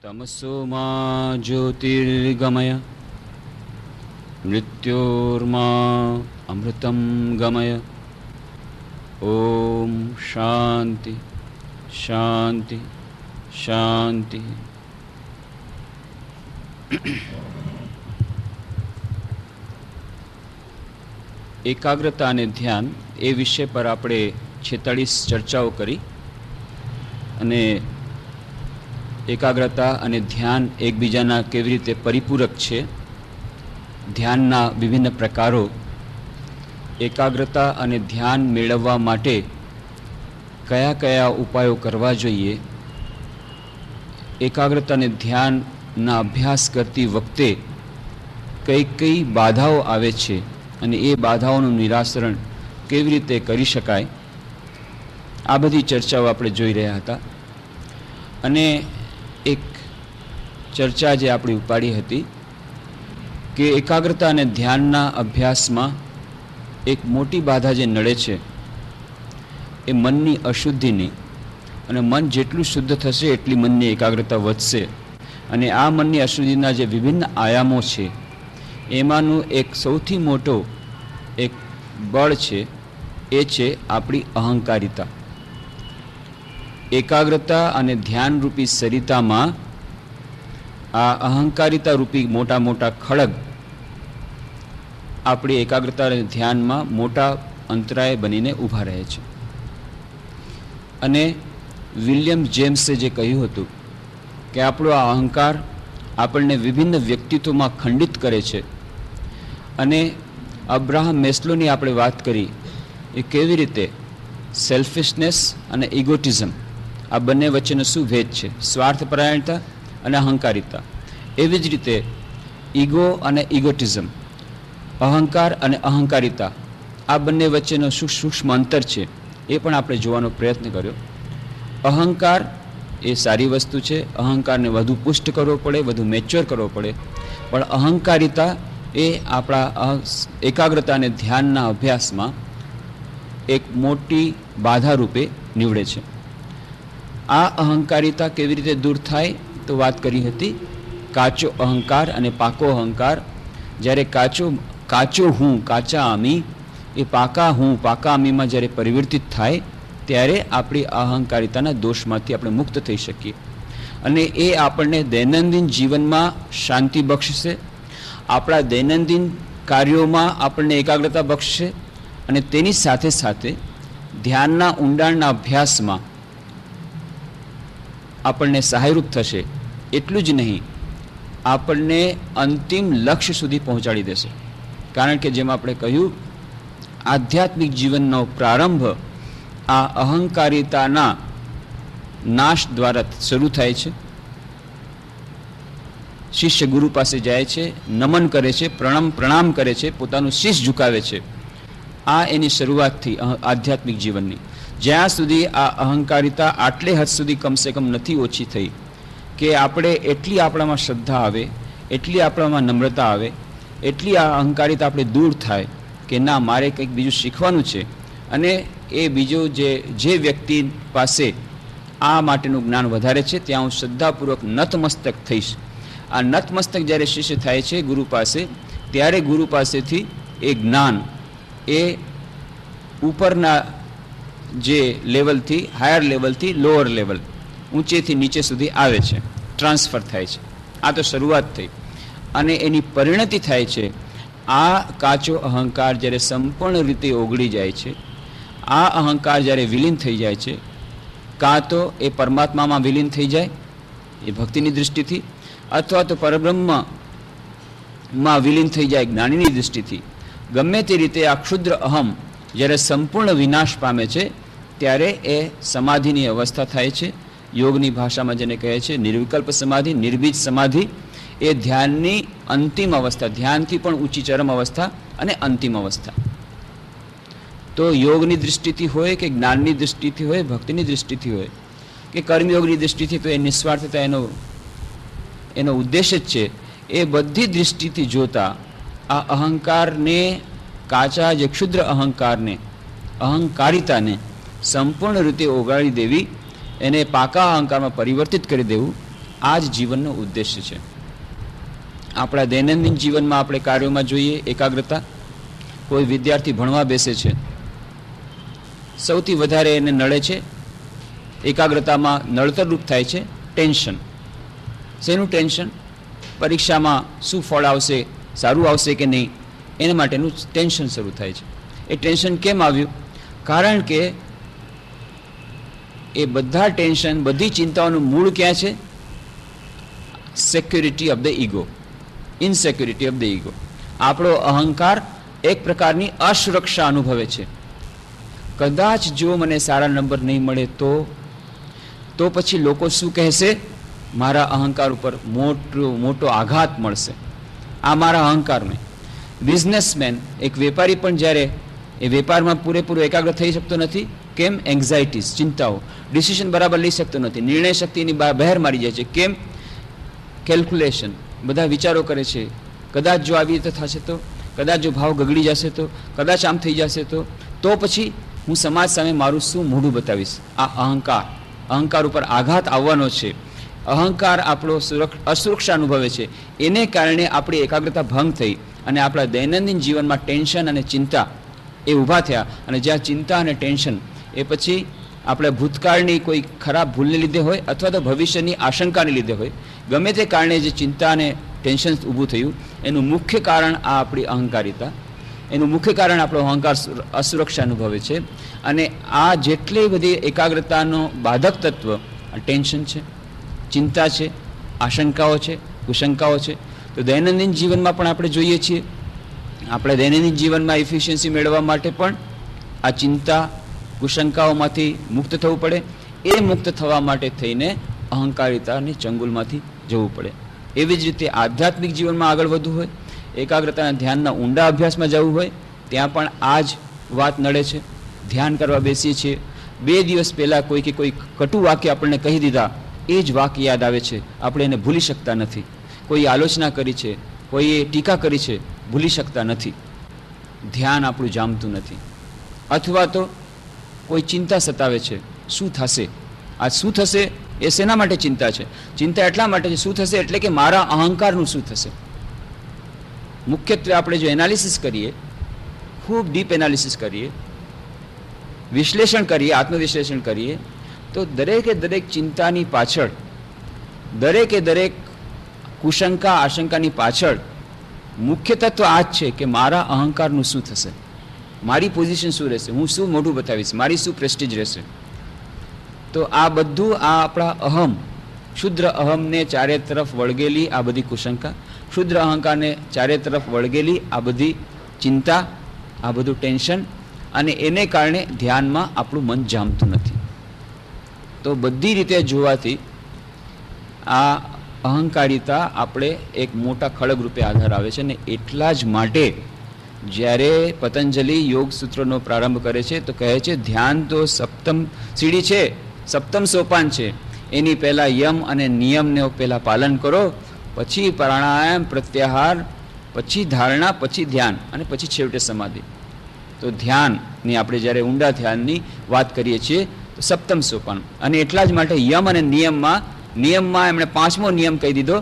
तमसो मा ज्योतिर्गमय मृत्योर्मा अमृतं गमय। ओम शांति शांति शांति। एकाग्रता અને ધ્યાન એ વિષય પર આપણે 46 ચર્ચાઓ કરી અને એકાગ્રતા અને ધ્યાન એકબીજાના કેવી રીતે પરિપૂરક છે, ધ્યાનના વિભિન્ન પ્રકારો, એકાગ્રતા અને ધ્યાન મેળવવા માટે કયા કયા ઉપાયો કરવા જોઈએ, એકાગ્રતા અને ધ્યાનના અભ્યાસ કરતી વખતે કઈ કઈ બાધાઓ આવે છે અને એ બાધાઓનું નિરાકરણ કેવી રીતે કરી શકાય, આ બધી ચર્ચાઓ આપણે જોઈ રહ્યા હતા. અને એક ચર્ચા જે આપણી ઉપાડી હતી કે એકાગ્રતા અને ધ્યાનના અભ્યાસમાં એક મોટી બાધા જે નડે છે એ મનની અશુદ્ધિની, અને મન જેટલું શુદ્ધ થશે એટલી મનની એકાગ્રતા વધશે. અને આ મનની અશુદ્ધિના જે વિભિન્ન આયામો છે એમાંનું એક સૌથી મોટો એક બળ છે એ છે આપણી અહંકારિતા. એકાગ્રતા અને ધ્યાનરૂપી સરિતામાં આ અહંકારિતા રૂપી મોટા મોટા ખડગ આપણી એકાગ્રતા અને ધ્યાનમાં મોટા અંતરાય બનીને ઊભા રહે છે. અને વિલિયમ જેમ્સે જે કહ્યું હતું કે આપણો આ અહંકાર આપણને વિભિન્ન વ્યક્તિત્વમાં ખંડિત કરે છે. અને અબ્રાહમ મેસ્લોની આપણે વાત કરી એ કેવી રીતે સેલ્ફિશનેસ અને ઇગોટિઝમ આ બંને વચ્ચેનો શું ભેદ છે, સ્વાર્થપરાયણતા અને અહંકારિતા. એવી જ રીતે ઈગો અને ઇગોટિઝમ, અહંકાર અને અહંકારિતા, આ બંને વચ્ચેનો શું સૂક્ષ્મ અંતર છે એ પણ આપણે જોવાનો પ્રયત્ન કર્યો. અહંકાર એ સારી વસ્તુ છે, અહંકારને વધુ પુષ્ટ કરવો પડે, વધુ મેચ્યોર કરવો પડે, પણ અહંકારિતા એ આપણા એકાગ્રતા અને ધ્યાનના અભ્યાસમાં એક મોટી બાધા રૂપે નીવડે છે. આ અહંકારિતા કેવી રીતે દૂર થાય તો વાત કરી હતી કાચો અહંકાર અને પાકો અહંકાર. જ્યારે કાચો હું, કાચા અમી, એ પાકા હું, પાકા અમીમાં જ્યારે પરિવર્તિત થાય ત્યારે આપણી અહંકારિતાના દોષમાંથી આપણે મુક્ત થઈ શકીએ. અને એ આપણને દૈનંદિન જીવનમાં શાંતિ બક્ષશે, આપણા દૈનંદિન કાર્યોમાં આપણને એકાગ્રતા બક્ષશે, અને તેની સાથે સાથે ધ્યાનના ઊંડાણના અભ્યાસમાં આપણને સહાયરૂપ થશે. એટલું જ નહીં, આપણને અંતિમ લક્ષ્ય સુધી પહોંચાડી દેશે. કારણ કે જેમ આપણે કહ્યું, આધ્યાત્મિક જીવનનો પ્રારંભ આ અહંકારિતાના નાશ દ્વારા શરૂ થાય છે. શિષ્ય ગુરુ પાસે જાય છે, નમન કરે છે, પ્રણામ કરે છે, પોતાનું શીશ ઝુકાવે છે. આ એની શરૂઆતથી આધ્યાત્મિક જીવનની. જ્યાં સુધી આ અહંકારિતા આટલે હદ સુધી કમસે કમ નથી ઓછી થઈ કે આપણે એટલી આપણામાં શ્રદ્ધા આવે, એટલી આપણામાં નમ્રતા આવે, એટલી આ અહંકારિતા આપણે દૂર થાય કે ના, મારે કંઈક બીજું શીખવાનું છે, અને એ બીજો જે વ્યક્તિ પાસે આ માટેનું જ્ઞાન વધારે છે ત્યાં હું શ્રદ્ધાપૂર્વક નતમસ્તક થઈશ. આ નતમસ્તક જ્યારે શિષ્ય થાય છે ગુરુ પાસે, ત્યારે ગુરુ પાસેથી એ જ્ઞાન એ ઉપરના જે લેવલથી, હાયર લેવલથી લોઅર લેવલ, ઊંચેથી નીચે સુધી આવે છે, ટ્રાન્સફર થાય છે. આ તો શરૂઆત થઈ, અને એની પરિણતિ થાય છે. આ કાચો અહંકાર જ્યારે સંપૂર્ણ રીતે ઓગળી જાય છે, આ અહંકાર જ્યારે વિલીન થઈ જાય છે, કાં તો એ પરમાત્મામાં વિલીન થઈ જાય એ ભક્તિની દૃષ્ટિથી, અથવા તો પરબ્રહ્મમાં વિલીન થઈ જાય જ્ઞાનીની દૃષ્ટિથી. ગમે તે રીતે આ ક્ષુદ્ર અહમ જ્યારે સંપૂર્ણ વિનાશ પામે છે ત્યારે એ સમાધિની અવસ્થા થાય છે. યોગની ભાષામાં જેને કહે છે નિર્વિકલ્પ સમાધિ, નિર્બીજ સમાધિ, એ ધ્યાનની અંતિમ અવસ્થા, ધ્યાનથી પણ ઊંચી ચરમ અવસ્થા અને અંતિમ અવસ્થા. તો યોગની દૃષ્ટિથી હોય કે જ્ઞાનની દૃષ્ટિથી હોય, ભક્તિની દૃષ્ટિથી હોય કે કર્મયોગની દૃષ્ટિથી, તો એ નિસ્વાર્થતા એનો ઉદ્દેશ જ છે. એ બધી દૃષ્ટિથી જોતા આ અહંકારને, કાચા જે ક્ષુદ્ર અહંકારને, અહંકારિતાને સંપૂર્ણ રીતે ઓગાળી દેવી, એને પાકા અહંકારમાં પરિવર્તિત કરી દેવું, આ જ જીવનનો ઉદ્દેશ્ય છે. આપણા દૈનંદિન જીવનમાં આપણે કાર્યોમાં જોઈએ એકાગ્રતા. કોઈ વિદ્યાર્થી ભણવા બેસે છે, સૌથી વધારે એને નડે છે, એકાગ્રતામાં નડતરરૂપ થાય છે ટેન્શન. શેનું ટેન્શન? પરીક્ષામાં શું ફળ આવશે, સારું આવશે કે નહીં, એના માટેનું ટેન્શન શરૂ થાય છે. એ ટેન્શન કેમ આવ્યું? કારણ કે એ બધા ટેન્શન, બધી ચિંતાઓનું મૂળ ક્યાં છે? Security of the ego, insecurity of the ego. આપણો અહંકાર એક પ્રકારની અસુરક્ષા અનુભવે છે. કદાચ જો મને સારા નંબર નહીં મળે તો પછી લોકો શું કહેશે? મારા અહંકાર ઉપર મોટો આઘાત મળશે. આ મારા અહંકારને. બિઝનેસમેન, એક વેપારી પણ જ્યારે એ વેપારમાં પૂરેપૂરો એકાગ્ર થઈ શકતો નથી. કેમ? એન્ઝાઇટીઝ, ચિંતાઓ. ડિસિઝન બરાબર લઈ શકતો નથી, નિર્ણય શક્તિની બહાર મારી જાય છે. કેમ? કેલ્ક્યુલેશન, બધા વિચારો કરે છે. કદાચ જો આવી રીતે થશે તો, કદાચ જો ભાવ ગગડી જશે તો, કદાચ આમ થઈ જશે તો પછી હું સમાજ સામે મારું શું મોઢું બતાવીશ? આ અહંકાર ઉપર આઘાત આવવાનો છે. અહંકાર આપણો અસુરક્ષા અનુભવે છે. એને કારણે આપણી એકાગ્રતા ભંગ થઈ અને આપણા દૈનંદિન જીવનમાં ટેન્શન અને ચિંતા એ ઊભા થયા. અને જ્યાં ચિંતા અને ટેન્શન એ પછી આપણે ભૂતકાળની કોઈ ખરાબ ભૂલને લીધે હોય અથવા તો ભવિષ્યની આશંકાને લીધે હોય, ગમે તે કારણે જે ચિંતા અને ટેન્શન ઊભું થયું, એનું મુખ્ય કારણ આ આપણી અહંકારિતા, એનું મુખ્ય કારણ આપણો અહંકાર અસુરક્ષા અનુભવે છે. અને આ જેટલી બધી એકાગ્રતાનો બાધક તત્વ ટેન્શન છે, ચિંતા છે, આશંકાઓ છે, કુશંકાઓ છે. તો દૈનંદિન જીવનમાં પણ આપણે જોઈએ છીએ, આપણે દૈનંદિન જીવનમાં એફિશિયન્સી મેળવવા માટે પણ આ ચિંતા, કુશંકાઓમાંથી મુક્ત થવું પડે. એ મુક્ત થવા માટે થઈને અહંકારિતાની ચંગુલમાંથી જવું પડે. એવી જ રીતે આધ્યાત્મિક જીવનમાં આગળ વધવું હોય, એકાગ્રતાના ધ્યાનના ઊંડા અભ્યાસમાં જવું હોય, ત્યાં પણ આ જ વાત નડે છે. ધ્યાન કરવા બેસીએ છીએ, 2 દિવસ પહેલાં કોઈ કટુ વાક્ય આપણને કહી દીધા, એ જ વાક્ય યાદ આવે છે, આપણે એને ભૂલી શકતા નથી. કોઈ આલોચના કરી છે, કોઈએ ટીકા કરી છે, ભૂલી શકતા નથી. ધ્યાન આપણું જામતું નથી. અથવા તો કોઈ ચિંતા સતાવે છે, શું થશે, આ શું થશે, એ શેના માટે ચિંતા છે? ચિંતા એટલા માટે છે, શું થશે એટલે કે મારા અહંકારનું શું થશે. મુખ્યત્વે આપણે જો એનાલિસિસ કરીએ, ખૂબ ડીપ એનાલિસિસ કરીએ, વિશ્લેષણ કરીએ, આત્મવિશ્લેષણ કરીએ, તો દરેકે દરેક ચિંતાની પાછળ, દરેકે દરેક કુશંકા, આશંકાની પાછળ મુખ્ય તત્વ આ જ છે કે મારા અહંકારનું શું થશે, મારી પોઝિશન શું રહેશે, હું શું મોઢું બતાવીશ, મારી શું પ્રેસ્ટીજ રહેશે. તો આ બધું આ આપણા અહમ, ક્ષુદ્ર અહમને ચારે તરફ વળગેલી આ બધી કુશંકા, ક્ષુદ્ર અહંકારને ચારે તરફ વળગેલી આ બધી ચિંતા, આ બધું ટેન્શન, અને એને કારણે ધ્યાનમાં આપણું મન જામતું નથી. તો બધી રીતે જોવાથી આ અહંકારિતા આપણે એક મોટા ખડગ રૂપે આધાર આવે છે. અને એટલા જ માટે જ્યારે પતંજલિ યોગ સૂત્રનો પ્રારંભ કરે છે તો કહે છે ધ્યાન તો સપ્તમ સીડી છે, સપ્તમ સોપાન છે. એની પહેલાં યમ અને નિયમને પહેલાં પાલન કરો, પછી પ્રાણાયામ, પ્રત્યાહાર, પછી ધારણા, પછી ધ્યાન, અને પછી છેવટે સમાધિ. તો ધ્યાનની આપણે જ્યારે ઊંડા ધ્યાનની વાત કરીએ છીએ તો સપ્તમ સોપાન. અને એટલા જ માટે યમ અને નિયમમાં એમણે 5મો નિયમ કહી દીધો,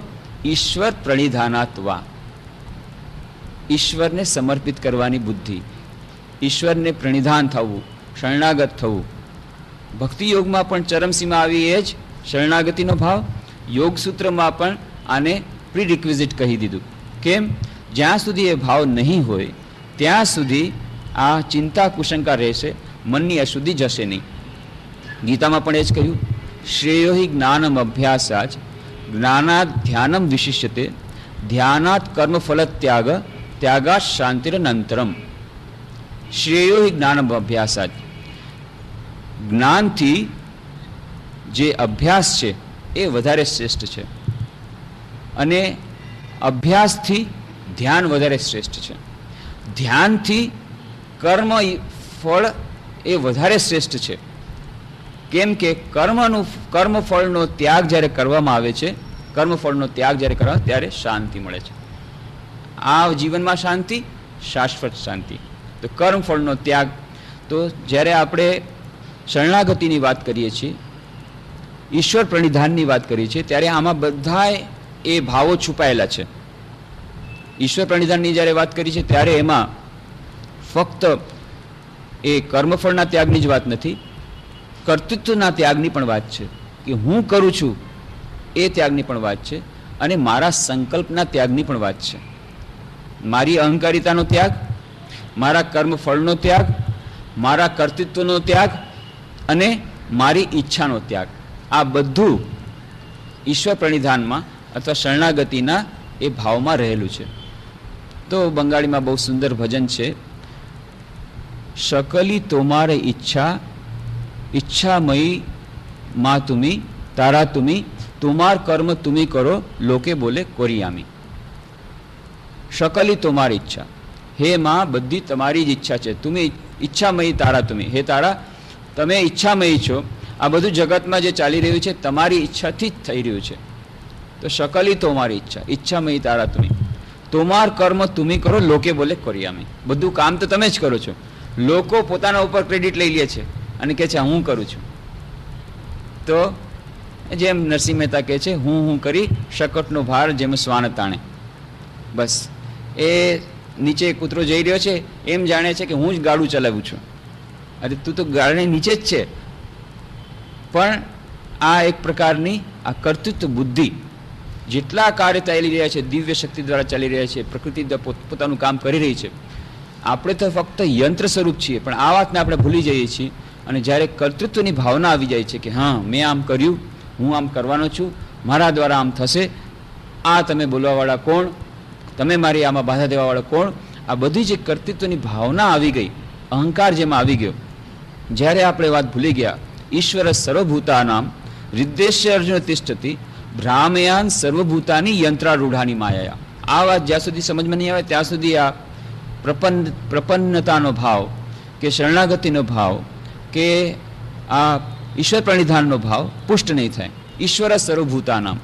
ઈશ્વર પ્રણિધાનાત્વા, ઈશ્વરને સમર્પિત કરવાની બુદ્ધિ, ઈશ્વરને પ્રણિધાન થવું, શરણાગત થવું. ભક્તિ યોગમાં પણ ચરમસીમા આવી એ જ શરણાગતિનો ભાવ. યોગ સૂત્રમાં પણ આને પ્રીરિક્વિઝિટ કહી દીધું. કેમ? જ્યાં સુધી એ ભાવ નહીં હોય ત્યાં સુધી આ ચિંતા કુશંકા રહેશે, મનની અશુદ્ધિ જશે નહીં. ગીતામાં પણ એ જ કહ્યું, શ્રેયો હિ જ્ઞાનમ અભ્યાસાચ જ્ઞાનાત ધ્યાનમ વિશિષ્યતે ધ્યાનાત કર્મફલ ત્યાગાત શાંતિરનંતરમ. શ્રેયો હિ જ્ઞાનમ અભ્યાસાચ, જ્ઞાનથી જે અભ્યાસ છે એ વધારે શ્રેષ્ઠ છે, અને અભ્યાસથી ધ્યાન વધારે શ્રેષ્ઠ છે. ધ્યાનથી કર્મ ફળ એ વધારે શ્રેષ્ઠ છે. કેમ કે કર્મફળનો ત્યાગ જ્યારે કરવામાં આવે છે, કર્મફળનો ત્યાગ જ્યારે કરવા ત્યારે શાંતિ મળે છે. આ જીવનમાં શાંતિ, શાશ્વત શાંતિ. તો કર્મફળનો ત્યાગ. તો જ્યારે આપણે શરણાગતિની વાત કરીએ છીએ ઈશ્વર પ્રણિધાનની વાત કરી છે ત્યારે આમાં બધાય એ ભાવો છુપાયેલા છે. ઈશ્વર પ્રણિધાનની જ્યારે વાત કરી છે ત્યારે એમાં ફક્ત એ કર્મફળના ત્યાગની જ વાત નથી, કર્તૃત્વના ત્યાગની પણ વાત છે કે હું કરું છું એ ત્યાગની પણ વાત છે, અને મારા સંકલ્પના ત્યાગની પણ વાત છે. મારી અહંકારિતાનો ત્યાગ, મારા કર્મફળનો ત્યાગ, મારા કર્તૃત્વનો ત્યાગ અને મારી ઈચ્છાનો ત્યાગ, આ બધું ઈશ્વર પ્રણિધાનમાં અથવા શરણાગતિના એ ભાવમાં રહેલું છે. તો બંગાળીમાં બહુ સુંદર ભજન છે, શકલી તોમારે ઈચ્છા ઈચ્છામયી માં તુમી તારા તુમી તુમાર કર્મ તુમી કરો લોકે બોલે કોરિયામી. શકલી તોમાર ઈચ્છા, હે માં બધી તમારી જ ઈચ્છા છે, તુમી ઈચ્છામયી તારા તુમી, હે તારા તમે ઈચ્છામયી છો, આ બધું જગતમાં જે ચાલી રહ્યું છે તમારી ઈચ્છાથી જ થઈ રહ્યું છે. તો શકલી તોમારી ઈચ્છા ઈચ્છામયી તારા તુમી તોમાર કર્મ તુમી કરો લોકે બોલે કોરિયામી. બધું કામ તો તમે જ કરો છો, લોકો પોતાના ઉપર ક્રેડિટ લઈ લે છે અને કહે છે હું કરું છું. તો જેમ નરસિંહ મહેતા કહે છે, હું કરી શકટનો ભાર જેમ શ્વાન તાણે. બસ એ નીચે કૂતરો જઈ રહ્યો છે એમ જાણે છે કે હું જ ગાડું ચલાવું છું. અરે તું તો ગાડી નીચે જ છે. પણ આ એક પ્રકારની આ કર્તૃત્વ બુદ્ધિ, જેટલા કાર્ય ચાલી રહ્યા છે દિવ્ય શક્તિ દ્વારા ચાલી રહ્યા છે, પ્રકૃતિ પોતાનું કામ કરી રહી છે, આપણે તો ફક્ત યંત્ર સ્વરૂપ છીએ. પણ આ વાતને આપણે ભૂલી જઈએ છીએ, અને જ્યારે કર્તૃત્વની ભાવના આવી જાય છે કે હા મેં આમ કર્યું, હું આમ કરવાનો છું, મારા દ્વારા આમ થશે, આ તમે બોલવાવાળા કોણ, તમે મારી આમાં બાધા દેવાવાળા કોણ, આ બધી જે કર્તૃત્વની ભાવના આવી ગઈ, અહંકાર જેમાં આવી ગયો, જ્યારે આપણે વાત ભૂલી ગયા ઈશ્વર સર્વભૂતાનામ હૃદ્દેશ્ય અર્જુન તિષ્ઠતિ ભ્રામયાન સર્વભૂતાની યંત્રારૂઢાની માયા. આ વાત જ્યાં સુધી સમજમાં નહીં આવે ત્યાં સુધી આ પ્રપન્નતાનો ભાવ કે શરણાગતિનો ભાવ કે આ ઈશ્વર પ્રણિધાનનો ભાવ પુષ્ટ નહીં થાય. ઈશ્વર સર્વભૂતાનામ,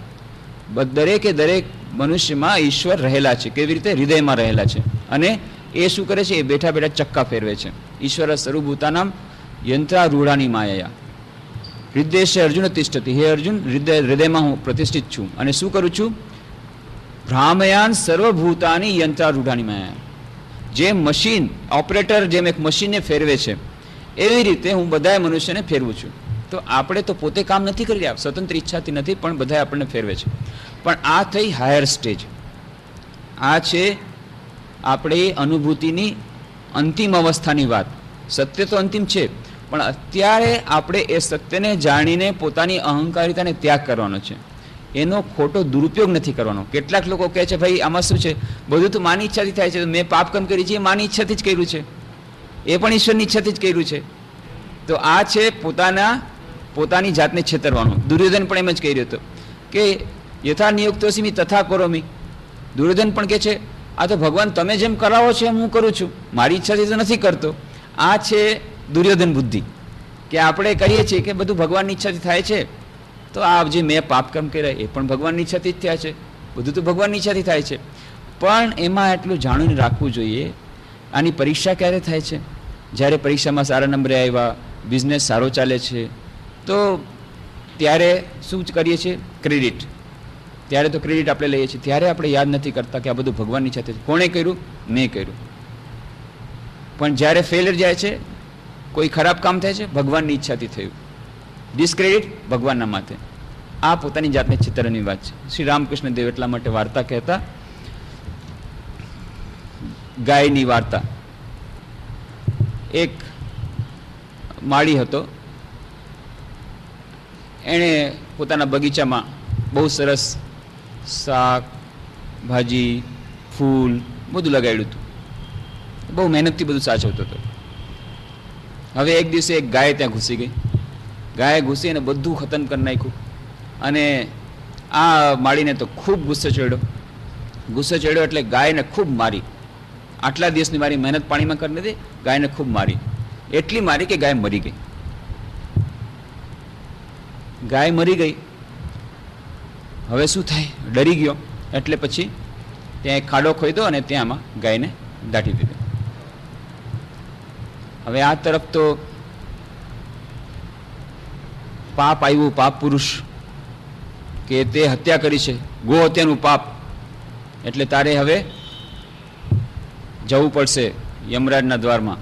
દરેકે દરેક મનુષ્યમાં ઈશ્વર રહેલા છે. કેવી રીતે? હૃદયમાં રહેલા છે. અને એ શું કરે છે? એ બેઠા બેઠા ચક્કા ફેરવે છે. ઈશ્વર સર્વભૂતાનામ યંત્રારૂઢાની માયા હૃદય અર્જુન તિષ્ઠતિ, હે અર્જુન હૃદયમાં હું પ્રતિષ્ઠિત છું અને શું કરું છું? ભ્રામયાન સર્વભૂતાની યંત્રારૂઢાની માયા. જેમ મશીન ઓપરેટર જેમ એક મશીનને ફેરવે છે એવી રીતે હું બધા મનુષ્યને ફેરવું છું. તો આપણે તો પોતે કામ નથી કરી રહ્યા, સ્વતંત્ર ઈચ્છાથી નથી, પણ બધા આપણને ફેરવે છે. પણ આ થઈ હાયર સ્ટેજ. આ છે આપણી અનુભૂતિની અંતિમ અવસ્થાની વાત. સત્ય તો અંતિમ છે, પણ અત્યારે આપણે એ સત્યને જાણીને પોતાની અહંકારિતાને ત્યાગ કરવાનો છે. એનો ખોટો દુરુપયોગ નથી કરવાનો. કેટલાક લોકો કહે છે ભાઈ આમાં શું છે, બધું તો માની ઈચ્છાથી થાય છે, મેં પાપ કર્મ કરી છે એ માની ઈચ્છાથી જ કર્યું છે, એ પણ ઈશ્વરની ઈચ્છાથી જ કર્યું છે. તો આ છે પોતાની જાતને છેતરવાનું. દુર્યોધન પણ એમ જ કહી રહ્યો હતો કે યથા નિયુક્તોસિમી તથા કરોમી. દુર્યોધન પણ કહે છે આ તો ભગવાન તમે જેમ કરાવો છો એમ હું કરું છું, મારી ઈચ્છાથી તો નથી કરતો. આ છે દુર્યોધન બુદ્ધિ, કે આપણે કહીએ છીએ કે બધું ભગવાનની ઈચ્છાથી થાય છે, તો આ જે મેં પાપ કર્મ કર્યા એ પણ ભગવાનની ઈચ્છાથી જ થયા છે, બધું તો ભગવાનની ઈચ્છાથી થાય છે. પણ એમાં એટલું જાણીને રાખવું જોઈએ. આની પરીક્ષા ક્યારે થાય છે? જ્યારે પરીક્ષામાં સારા નંબરે આવ્યા, બિઝનેસ સારો ચાલે છે, તો ત્યારે શું કરીએ છીએ? ક્રેડિટ. ત્યારે તો ક્રેડિટ આપણે લઈએ છીએ, ત્યારે આપણે યાદ નથી કરતા કે આ બધું ભગવાનની ઈચ્છાથી. કોણે કર્યું? મેં કર્યું. પણ જ્યારે ફેલિયર જાય છે, કોઈ ખરાબ કામ થાય છે, ભગવાનની ઈચ્છાથી થયું. ડિસ્ક્રેડિટ ભગવાનના માથે. આ પોતાની જાતને ચિત્રની વાત છે. શ્રી રામકૃષ્ણ દેવ એટલા માટે વાર્તા કહેતા, ગાયની વાર્તા. એક માળી હતો, એણે પોતાના બગીચામાં બહુ સરસ શાક ભાજી ફૂલ બધું લગાડ્યું હતું. બહુ મહેનતથી બધું સાચવતો હતો. હવે એક દિવસે એક ગાય ત્યાં ઘૂસી ગઈ. ગાય ઘૂસી અને બધું ખતમ કરી નાખ્યું. અને આ માળીને તો ખૂબ ગુસ્સો ચડ્યો. ગુસ્સો ચડ્યો એટલે ગાયને ખૂબ મારી. આટલા દિવસની મારી મહેનત પાણીમાં કરી નથી, ગાયને ખૂબ મારી. એટલી મારી કે ગાય મરી ગઈ. ગાય મરી ગઈ. હવે શું થાય? ડરી ગયો. એટલે પછી ત્યાં એક ખાડો ખોદ્યો અને ત્યાંમાં ગાયને દાટી દીધી. હવે આ તરફ તો પાપ આવ્યું, પાપ પુરુષ કે તે હત્યા કરી છે, ગો હત્યાનું પાપ, એટલે તારે હવે જવું પડશે યમરાજના દ્વારમાં,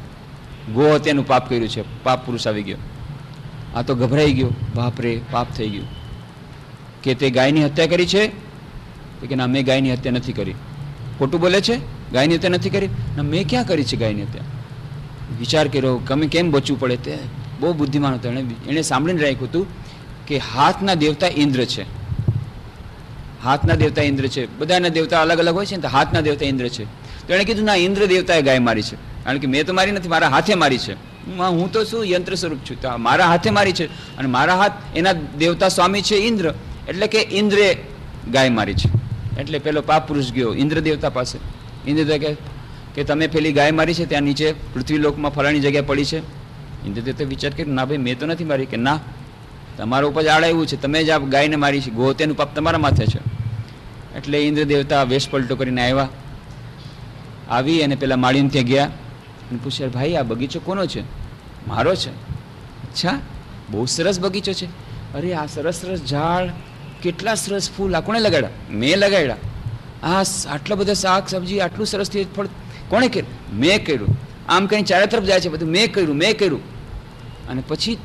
ગો હત્યાનું પાપ કર્યું છે, પાપ પુરુષ આવી ગયો. આ તો ગભરાઈ ગયો, બાપ રે પાપ થઈ ગયું. કે તે ગાયની હત્યા કરી છે? કે ના, મેં ગાયની હત્યા નથી કરી. ખોટું બોલે છે, ગાયની હત્યા નથી કરી. ના, મેં ક્યાં કરી છે ગાયની હત્યા? વિચાર કર્યો, ગમે કેમ બચવું પડે. તે બહુ બુદ્ધિમાન હતો, એણે સાંભળીને રાખ્યું હતું કે હાથના દેવતા ઇન્દ્ર છે, હાથના દેવતા ઇન્દ્ર છે. બધાના દેવતા અલગ અલગ હોય છે ને, તો હાથના દેવતા ઇન્દ્ર છે. તો એણે કીધું ના, ઇન્દ્ર દેવતાએ ગાય મારી છે. કારણ કે મેં તો મારી નથી, મારા હાથે મારી છે. હું તો શું યંત્ર સ્વરૂપ છું, તો મારા હાથે મારી છે. અને મારા હાથ એના દેવતા સ્વામી છે ઇન્દ્ર, એટલે કે ઇન્દ્રે ગાય મારી છે. એટલે પેલો પાપ પુરુષ ગયો ઇન્દ્ર દેવતા પાસે. ઇન્દ્ર દેવતા કે તમે પેલી ગાય મારી છે ત્યાં નીચે પૃથ્વીલોકમાં ફલાણી જગ્યાએ પડી છે. ઇન્દ્ર દેવતા વિચાર કર્યો, ના ભાઈ મેં તો નથી મારી. કે ના, તમારા ઉપર આડ આવ્યું છે, તમે જ આ ગાયને મારી છે, ગોહત્યાનું પાપ તમારા માથે છે. એટલે ઇન્દ્ર દેવતા વેશ પલટો કરીને આવ્યા. આવી અને પેલા માળીને ત્યાં ગયા અને પૂછ્યા, ભાઈ આ બગીચો કોનો છે? મારો છે. અચ્છા, બહુ સરસ બગીચો છે. અરે આ સરસ સરસ ઝાડ, કેટલા સરસ ફૂલ, આ કોણે લગાડ્યા? મેં લગાડ્યા. આ આટલા બધા શાક સબ્જી, આટલું સરસ ફળ કોણે કર્યું? મેં કર્યું. આમ કઈ ચારે તરફ જાય છે, બધું મેં કર્યું, મેં કર્યું. અને પછી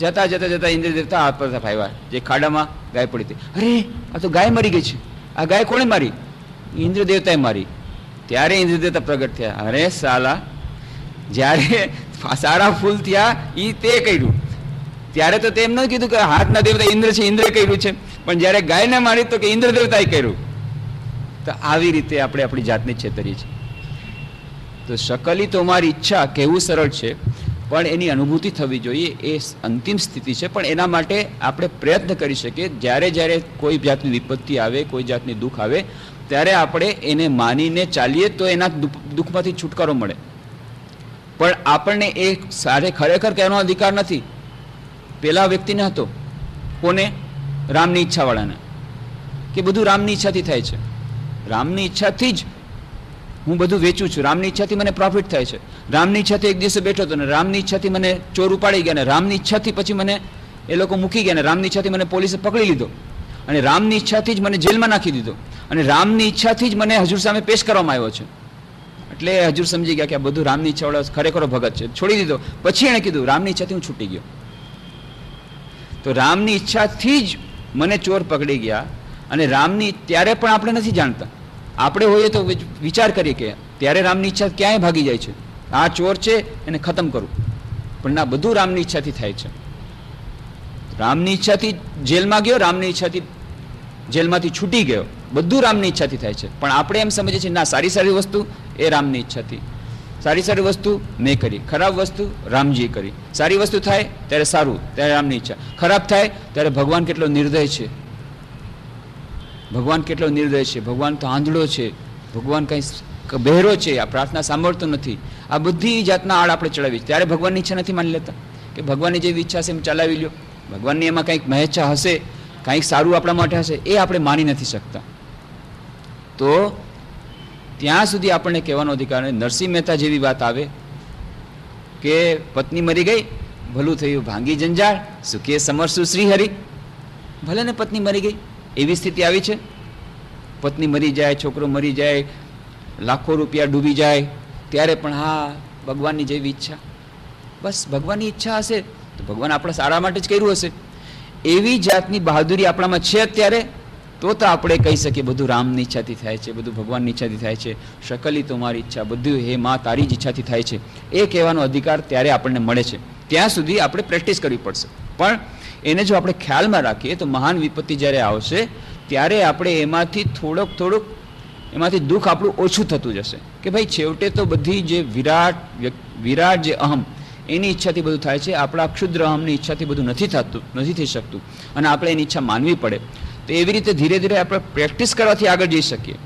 જતા જતા જતા ઇન્દ્ર દેવતા હાથ પર આવ્યા જે ખાડામાં ગાય પડી હતી. અરે આ તો ગાય મરી ગઈ છે, આ ગાય કોણે મારી? ઇન્દ્ર દેવતાએ મારી. ત્યારે ઇન્દ્ર દેવતા પ્રગટ થયા. અરે સાલા, જ્યારે સારા ફૂલ થયા એ તે કર્યું. ત્યારે તો તેમ ન કીધું કે હાથના દેવતા ઇન્દ્ર છે, ઇન્દ્રે કર્યું છે. પણ જ્યારે ગાયને મારી તો કે ઇન્દ્ર દેવતાએ કર્યું. તો આવી રીતે આપણે આપણી જાતને છેતરીએ છીએ. તો શકલી તો મારી ઈચ્છા કહેવું સરળ છે, પણ એની અનુભૂતિ થવી જોઈએ. એ અંતિમ સ્થિતિ છે. પણ એના માટે આપણે પ્રયત્ન કરી શકીએ. જ્યારે જ્યારે કોઈ જાતની વિપત્તિ આવે, કોઈ જાતની દુઃખ આવે, ત્યારે આપણે એને માનીને ચાલીએ તો એના દુઃખમાંથી છુટકારો મળે. પણ આપણને એ ખરેખર કહેવાનો અધિકાર નથી. પેલા વ્યક્તિને હતો, કોને? રામની ઈચ્છાવાળાને, કે બધું રામની ઈચ્છાથી થાય છે. રામની ઈચ્છાથી જ હું બધું વેચું છું, રામની ઈચ્છાથી મને પ્રોફિટ થાય છે. રામની ઈચ્છાથી એક દિવસે બેઠો હતો ને રામની ઈચ્છાથી મને ચોર ઉપાડી ગયા, ને રામની ઈચ્છાથી પછી મને એ લોકો મૂકી ગયા, ને રામની ઈચ્છાથી મને પોલીસે પકડી લીધો, અને રામની ઈચ્છાથી જ મને જેલમાં નાખી દીધો, અને રામની ઈચ્છાથી જ મને હજુર સામે પેશ કરવામાં આવ્યો છે. એટલે હજુર સમજી ગયા કે આ બધું રામની ઈચ્છાવાળો ખરેખર ભગત છે, છોડી દીધો. પછી એણે કીધું રામની ઈચ્છાથી હું છૂટી ગયો. તો રામની ઈચ્છાથી જ મને ચોર પકડી ગયા. અને રામની ત્યારે પણ આપણે નથી જાણતા. આપણે હોઈએ તો વિચાર કરીએ કે ત્યારે રામની ઈચ્છા ક્યાંય ભાગી જાય છે, આ ચોર છે એને ખતમ કરું. પણ ના, બધું રામની ઈચ્છાથી થાય છે. રામની ઈચ્છાથી જેલમાં ગયો, રામની ઈચ્છાથી જેલમાંથી છૂટી ગયો, બધું રામની ઈચ્છાથી થાય છે. પણ આપણે એમ સમજીએ છીએ ના, સારી સારી વસ્તુ એ રામની ઈચ્છાથી, સારી સારી વસ્તુ મેં કરી, ખરાબ વસ્તુ રામજીએ કરી. સારી વસ્તુ થાય ત્યારે સારું, ત્યારે રામની ઈચ્છા. ખરાબ થાય ત્યારે ભગવાન કેટલો નિર્દય છે, ભગવાન કેટલો નિર્દય છે, ભગવાન તો આંધળો છે, ભગવાન કંઈ બહેરો છે, આ પ્રાર્થના સાંભળતો નથી. આ બધી જાતના આડ આપણે ચડાવી છે. ત્યારે ભગવાનની ઈચ્છા નથી માની લેતા કે ભગવાનની જેવી ઈચ્છા છે એમ ચલાવી લ્યો, ભગવાનની એમાં કંઈક મહેચ્છા હશે, કંઈક સારું આપણા માટે હશે, એ આપણે માની નથી શકતા. તો ત્યાં સુધી આપણને કહેવાનો અધિકાર નથી. નરસિંહ મહેતા જેવી વાત આવે કે પત્ની મરી ગઈ, ભલું થયું ભાંગી જંજાળ, સુખે સમરસુ શ્રીહરિ. ભલે ને પત્ની મરી ગઈ, એવી સ્થિતિ આવી છે. પત્ની મરી જાય, છોકરો મરી જાય, લાખો રૂપિયા ડૂબી જાય, ત્યારે પણ હા ભગવાનની જેવી ઈચ્છા. બસ ભગવાનની ઈચ્છા હશે તો ભગવાન આપણા સારા માટે જ કર્યું હશે. એવી જાતની બહાદુરી આપણામાં છે અત્યારે, તો આપણે કહી શકીએ બધું રામની ઈચ્છાથી થાય છે, બધું ભગવાનની ઈચ્છાથી થાય છે. શકલી તો મારી ઈચ્છા, બધું હે માં તારી જ ઈચ્છાથી થાય છે. એ કહેવાનો અધિકાર ત્યારે આપણને મળે છે. ત્યાં સુધી આપણે પ્રેક્ટિસ કરવી પડશે. પણ એને જો આપણે ખ્યાલમાં રાખીએ તો મહાન વિપત્તિ જ્યારે આવશે ત્યારે આપણે એમાંથી થોડુંક એમાંથી દુઃખ આપણું ઓછું થતું જશે કે ભાઈ છેવટે તો બધી જે વિરાટ જે અહમ એની ઈચ્છાથી બધું થાય છે. આપણા ક્ષુદ્ર અહમની ઈચ્છાથી બધું નથી થઈ શકતું, અને આપણે એની ઈચ્છા માનવી પડે. તો એવી રીતે ધીરે ધીરે આપણે પ્રેક્ટિસ કરવાથી આગળ જઈ શકીએ.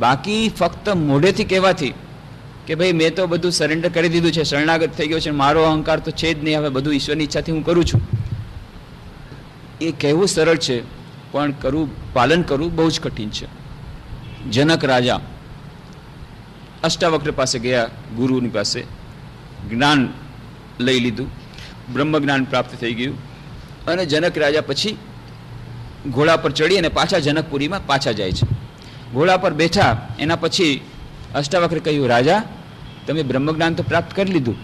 બાકી ફક્ત મોઢેથી કહેવાથી કે ભાઈ મેં તો બધું સરેન્ડર કરી દીધું છે, શરણાગત થઈ ગયો છે, મારો અહંકાર તો છે જ નહીં, હવે બધું ઈશ્વરની ઈચ્છાથી હું કરું છું, એ કહેવું સરળ છે, પણ પાલન કરવું બહુ જ કઠિન છે. જનક રાજા અષ્ટાવક્ર પાસે ગયા, ગુરુની પાસે જ્ઞાન લઈ લીધું, બ્રહ્મ જ્ઞાન પ્રાપ્ત થઈ ગયું. અને જનક રાજા પછી ઘોડા પર ચડી અને પાછા જનકપુરીમાં પાછા જાય છે. ઘોડા પર બેઠા એના પછી અષ્ટાવક્રે કહ્યું, રાજા તમે બ્રહ્મજ્ઞાન તો પ્રાપ્ત કરી લીધું,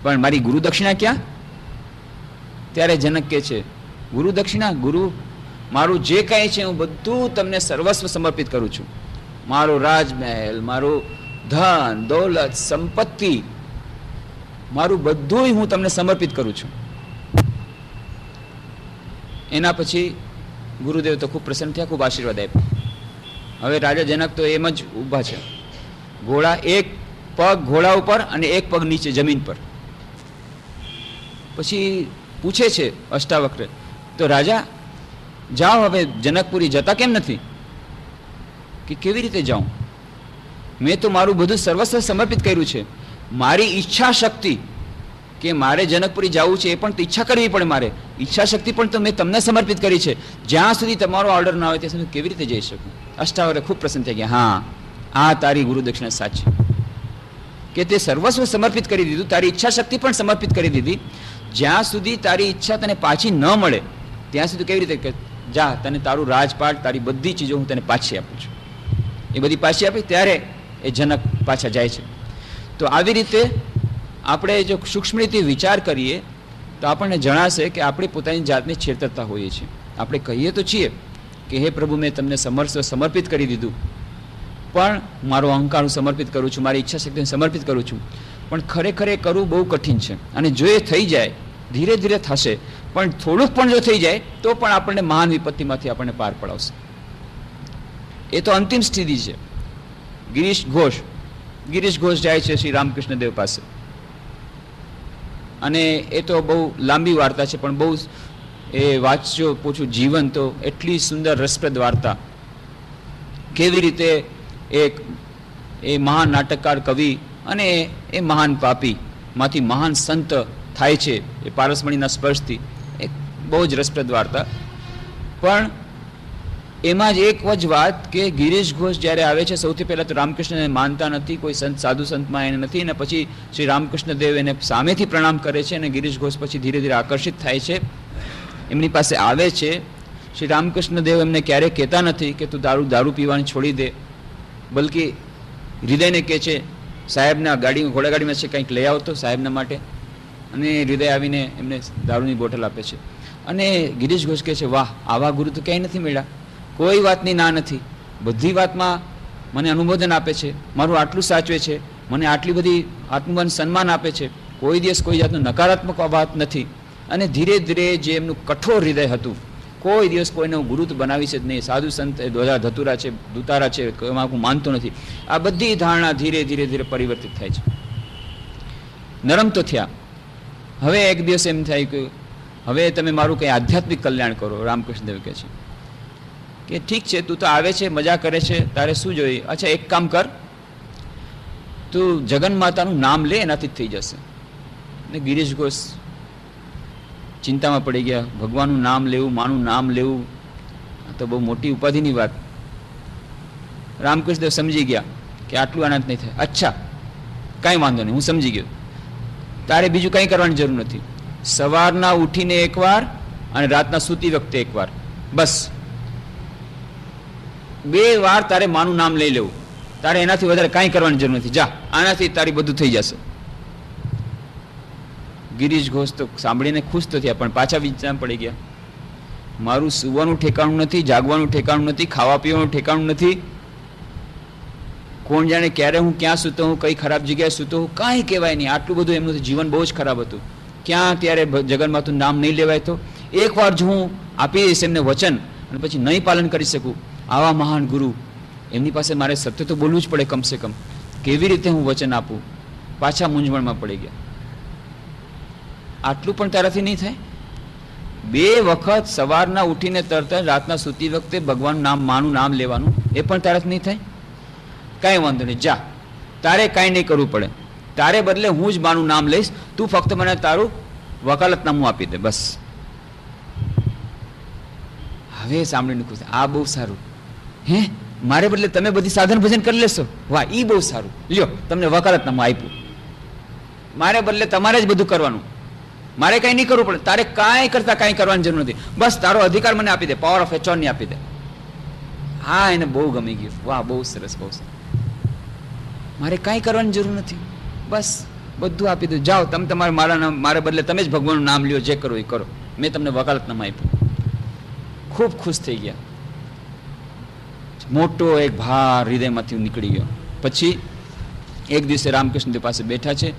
પણ મારી ગુરુ દક્ષિણા ક્યાં? ત્યારે જનક કહે છે, ગુરુ દક્ષિણા? ગુરુ મારું જે કાંઈ છે હું બધું તમને સર્વસ્વ સમર્પિત કરું છું. મારો રાજમહેલ, મારું ધન દૌલત સંપત્તિ, મારું બધું હું તમને સમર્પિત કરું છું. એના પછી ગુરુદેવ તો ખૂબ પ્રસન્ન થયા, ખૂબ આશીર્વાદ આપ્યા. હવે રાજા જનક તો એમ જ ઊભા છે, ઘોડા એક પગ ઘોડા ઉપર અને એક પગ નીચે જમીન પર. પછી પૂછે છે અષ્ટાવક્ર, તો રાજા જાઓ, હવે જનકપુરી જતા કેમ નથી? કે કેવી રીતે જાઉં? મેં તો મારું બધું સર્વસ્વ સમર્પિત કર્યું છે. મારી ઈચ્છા શક્તિ કે મારે જનકપુરી જવું છે એ પણ ઈચ્છા કરવી પડે. મારે ઈચ્છા શક્તિ પણ તો મેં તમને સમર્પિત કરી છે. જ્યાં સુધી તમારો ઓર્ડર ના આવે ત્યાં સુધી કેવી રીતે જઈ શકું? અષ્ટાવક્ર ખૂબ પ્રસન્ન થઈ ગયા. હા, આ તારી ગુરુ દક્ષિણા સાચી, કે તે સર્વસ્વ સમર્પિત કરી દીધું, તારી ઈચ્છા શક્તિ પણ સમર્પિત કરી દીધી. જ્યાં સુધી તારી ઈચ્છા તને પાછી ન મળે ત્યાં સુધી કેવી રીતે? જા, તને તારું રાજપાટ, તારી બધી ચીજો હું તને પાછી આપું છું. એ બધી પાછી આપી ત્યારે એ જનક પાછા જાય છે. તો આવી રીતે આપણે જો સૂક્ષ્મ રીતે વિચાર કરીએ તો આપણને જણાશે કે આપણે પોતાની જાતને છેતરતા હોઈએ છીએ. આપણે કહીએ તો છીએ કે હે પ્રભુ, મેં તમને સમર્પિત કરી દીધું, પણ મારો અહંકાર હું સમર્પિત કરું છું, મારી ઈચ્છા શક્તિને સમર્પિત કરું છું. પણ ખરેખર એ કરવું બહુ કઠિન છે. અને જો એ થઈ જાય, ધીરે ધીરે થશે, પણ થોડુંક પણ જો થઈ જાય તો પણ આપણને મહાન વિપત્તિમાંથી આપણને પાર પડાવશે. એ તો અંતિમ સ્થિતિ છે. ગિરીશ ઘોષ જાય છે શ્રી રામકૃષ્ણ દેવ પાસે, અને એ તો બહુ લાંબી વાર્તા છે, પણ બહુ એ વાંચજો પૂછું જીવન તો એટલી સુંદર રસપ્રદ વાર્તા. કેવી રીતે એ મહાન નાટકકાર, કવિ અને એ મહાન પાપી માંથી મહાન સંત થાય છે એ પારસમણીના સ્પર્શથી. એક બહુ જ રસપ્રદ વાર્તા. પણ એમાં જ એક જ વાત કે ગિરીશ ઘોષ જ્યારે આવે છે, સૌથી પહેલાં તો રામકૃષ્ણને માનતા નથી, કોઈ સંત સાધુ સંતમાં એને નથી, અને પછી શ્રી રામકૃષ્ણ દેવ એને સામેથી પ્રણામ કરે છે, અને ગિરીશ ઘોષ પછી ધીરે ધીરે આકર્ષિત થાય છે, એમની પાસે આવે છે. શ્રી રામકૃષ્ણ દેવ એમને ક્યારેય કહેતા નથી કે તું દારૂ પીવાની છોડી દે, બલકી હૃદયને કહે છે, સાહેબના ઘોડાગાડીમાં છે, કંઈક લઈ આવતો સાહેબના માટે. અને હૃદય આવીને એમને દારૂની બોટલ આપે છે. અને ગિરીશ ઘોષ કહે છે, વાહ, આવા ગુરુ તો ક્યાંય નથી મળ્યા. કોઈ વાતની ના નથી, બધી વાતમાં મને અનુમોદન આપે છે, મારું આટલું સાચવે છે, મને આટલી બધી આત્મમાન સન્માન આપે છે, કોઈ દિવસ કોઈ જાતનું નકારાત્મક વાત નથી. અને ધીરે ધીરે જે એમનું કઠોર હૃદય હતું, કોઈ દિવસ કોઈને હું ગુરુ તો બનાવી છે જ નહીં, સાધુ સંત ધતુરા છે, દુતારા છે, એમાં હું માનતો નથી, આ બધી ધારણા ધીરે ધીરે ધીરે પરિવર્તિત થાય છે. નરમ તો થયા. હવે એક દિવસ એમ થાય કે હવે તમે મારું કંઈ આધ્યાત્મિક કલ્યાણ કરો. રામકૃષ્ણદેવ કહે છે કે ઠીક છે, તું તો આવે છે, મજા કરે છે, તારે શું જોઈએ? અચ્છા, એક કામ કર, તું જગન માતાનું નામ લે, એનાથી જ થઈ જશે. ને ગિરીશ ઘોષ ચિંતામાં પડી ગયા. ભગવાનનું નામ લેવું, માનું નામ લેવું, આ તો બહુ મોટી ઉપાધિની વાત. રામકૃષ્ણદેવ સમજી ગયા કે આટલું આનંદ નહીં થાય. અચ્છા, કાંઈ વાંધો નહીં, હું સમજી ગયો. તારે બીજું કંઈ કરવાની જરૂર નથી. સવારના ઉઠીને એકવાર અને રાતના સૂતી વખતે એકવાર, બસ 2 વાર તારે માનું નામ લઈ લેવું. તારે એનાથી વધારે કાંઈ કરવાની જરૂર નથી. જા, આનાથી તારી બધું થઈ જશે. ગિરીશ ઘોષ તો સાંભળીને ખુશ તો થયા, પણ પાછા વિચાર પડી ગયા, મારું સુવાનું ઠેકાણું નથી, જાગવાનું ઠેકાણું નથી, ખાવા પીવાનું ઠેકાણું નથી. કોણ જાણે ક્યારે હું ક્યાં સૂતો હું, કઈ ખરાબ જગ્યાએ સૂતો હું, કાંઈ કહેવાય નહીં. આટલું બધું એમનું જીવન બહુ જ ખરાબ હતું. ક્યાં ત્યારે જગન્માતું નામ નહીં લેવાય તો એકવાર જો હું આપી દઈશ એમને વચન અને પછી નહીં પાલન કરી શકું, આવા મહાન ગુરુ, એમની પાસે મારે સત્ય તો બોલવું જ પડે કમસે કમ. કેવી રીતે હું વચન આપું? પાછા મૂંઝવણમાં પડી ગયા. આટલું પણ તારાથી નહીં થાય? 2 વખત સવારના ઉઠીને તરત રાતના સૂતી વખતે ભગવાનનું નામ, માનું નામ લેવાનું, એ પણ તારાથી નહીં થાય? કાંઈ વાંધો નહીં, જા, તારે કાંઈ નહીં કરવું પડે. તારે બદલે હું જ માનું નામ લઈશ, તું ફક્ત મને તારું વકાલતનામું આપી દે, બસ. હવે સાંભળીને ખુશ, આ બહુ સારું. હે, મારે બદલે તમે બધી સાધન ભજન કરી લેશો? વાહ, એ બહુ સારું. લ્યો, તમને વકાલતનામું આપ્યું. મારે બદલે તમારે જ બધું કરવાનું. મારે કાંઈ નહીં કરવું પડે, તારે કાંઈ કરતા કાંઈ કરવાની જરૂર નથી, બસ તારો અધિકાર મને આપી દે, પાવર ઓફ એટર્ની આપી દે. હા, એને બહુ ગમી ગયું. વાહ, બહુ સરસ, બહુ સરસ. મારે કાંઈ કરવાની જરૂર નથી, બસ બધું આપી દઉં, જાઓ તમે તમારે મારા બદલે તમે જ ભગવાનનું નામ લ્યો, જે કરો એ કરો, મેં તમને વકાલતનામું આપ્યું. ખૂબ ખુશ થઈ ગયા. મોટો એક ભાર હૃદયમાંથી નીકળી ગયો. પછી એક દિવસે રામકૃષ્ણદેવ પાસે બેઠા છે,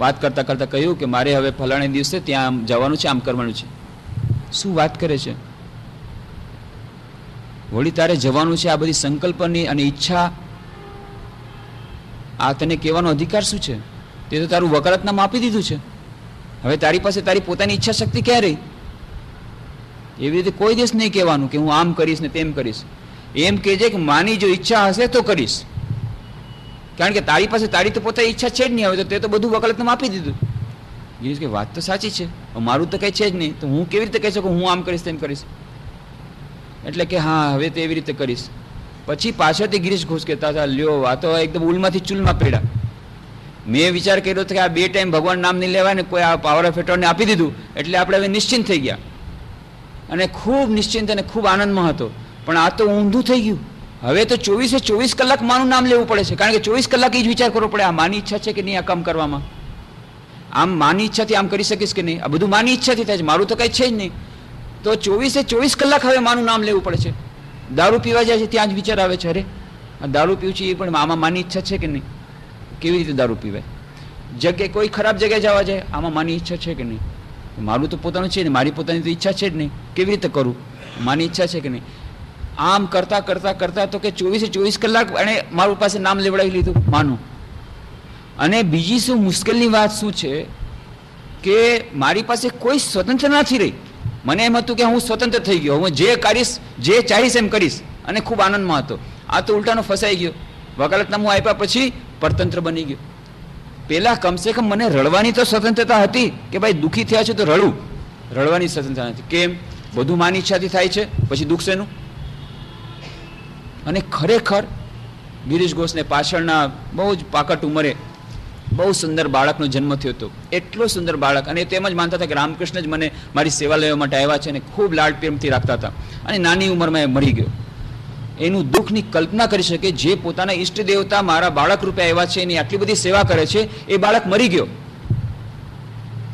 વાત કરતા કરતા કહ્યું કે મારે હવે ફલાણે દિવસે ત્યાં જવાનું છે, આમ કરવાનું છે. શું વાત કરે છે? વળી તારે જવાનું છે, આ બધી સંકલ્પની અને ઈચ્છા, આ તને કહેવાનો અધિકાર શું છે? તે તો તારું વકાલતનામું આપી દીધું છે. હવે તારી પાસે તારી પોતાની ઈચ્છા શક્તિ ક્યાં રહી? એવી રીતે કોઈ દિવસ નહીં કહેવાનું કે હું આમ કરીશ ને તેમ કરીશ. એમ કહેજે કે માની જો ઈચ્છા હશે તો કરીશ, કારણ કે તારી પાસે તારી તો પોતાની ઈચ્છા છે જ નહીં. હવે તો તે તો બધું વકાલતનામું આપી દીધું. ગિરીશ કે વાત તો સાચી છે, મારું તો કંઈ છે જ નહીં, તો હું કેવી રીતે કહી શકું હું આમ કરીશ તેમ કરીશ? એટલે કે હા, હવે તો એવી રીતે કરીશ. પછી પાછળથી ગિરીશ ઘોષ કહેતા હતા, લ્યો આ તો એકદમ ઉલમાંથી ચૂલમાં પડ્યા. મેં વિચાર કર્યો હતો કે આ 2 ટાઈમ ભગવાન નામ નહીં લેવાય ને કોઈ આ પાવર ઓફ એટર્ની આપી દીધું એટલે આપણે હવે નિશ્ચિંત થઈ ગયા, અને ખૂબ નિશ્ચિંત અને ખૂબ આનંદમાં હતો. પણ આ તો ઊંધું થઈ ગયું. હવે તો 24 કલાક માનું નામ લેવું પડે છે, કારણ કે 24 કલાક એ જ વિચાર કરવો પડે, આ માની ઈચ્છા છે કે નહીં આ કામ કરવામાં, આમ માની ઈચ્છાથી આમ કરી શકીશ કે નહીં, આ બધું માની ઈચ્છાથી થાય છે, મારું તો કંઈ છે જ નહીં. તો 24 કલાક હવે માનું નામ લેવું પડે છે. દારૂ પીવા જાય છે ત્યાં જ વિચાર આવે છે, અરે આ દારૂ પીવું છે એ પણ આમાં માની ઈચ્છા છે કે નહીં, કેવી રીતે દારૂ પીવાય? જગ્યાએ કોઈ ખરાબ જગ્યાએ જવા જાય, આમાં માની ઈચ્છા છે કે નહીં? મારું તો પોતાનું છે ને, મારી પોતાની તો ઈચ્છા છે જ નહીં, કેવી રીતે કરું? માની ઈચ્છા છે કે નહીં? આમ કરતા કરતા કરતા તો કે 24 કલાક અને મારું પાસે નામ લેવડાવી લીધું માનું. અને બીજી શું મુશ્કેલની વાત શું છે કે મારી પાસે કોઈ સ્વતંત્ર નથી રહી. મને એમ હતું કે હું સ્વતંત્ર થઈ ગયો, હું જે કરીશ જે ચાહીશ એમ કરીશ, અને ખૂબ આનંદમાં હતો. આ તો ઉલટાનો ફસાઈ ગયો. વકાલતનામું આપ્યા પછી પરતંત્ર બની ગયો. પહેલા કમસે કમ મને રડવાની તો સ્વતંત્રતા હતી કે ભાઈ દુઃખી થયા છે તો રડું, રડવાની સ્વતંત્રતા નથી. કેમ? બધું માની ઈચ્છાથી થાય છે, પછી દુઃખ શેનું? અને ખરેખર ગિરીશ ઘોષને પાછળના બહુ જ પાકટ ઉંમરે બહુ સુંદર બાળકનો જન્મ થયો હતો. એટલો સુંદર બાળક, અને તેમ જ માનતા હતા કે રામકૃષ્ણ જ મને મારી સેવા લેવા માટે આવ્યા છે, અને ખૂબ લાડ પ્રેમથી રાખતા હતા. અને નાની ઉંમરમાં એ મરી ગયો. એનું દુઃખની કલ્પના કરી શકે, જે પોતાના ઈષ્ટ દેવતા મારા બાળક રૂપે આવ્યા છે, એની આટલી બધી સેવા કરે છે, એ બાળક મરી ગયો.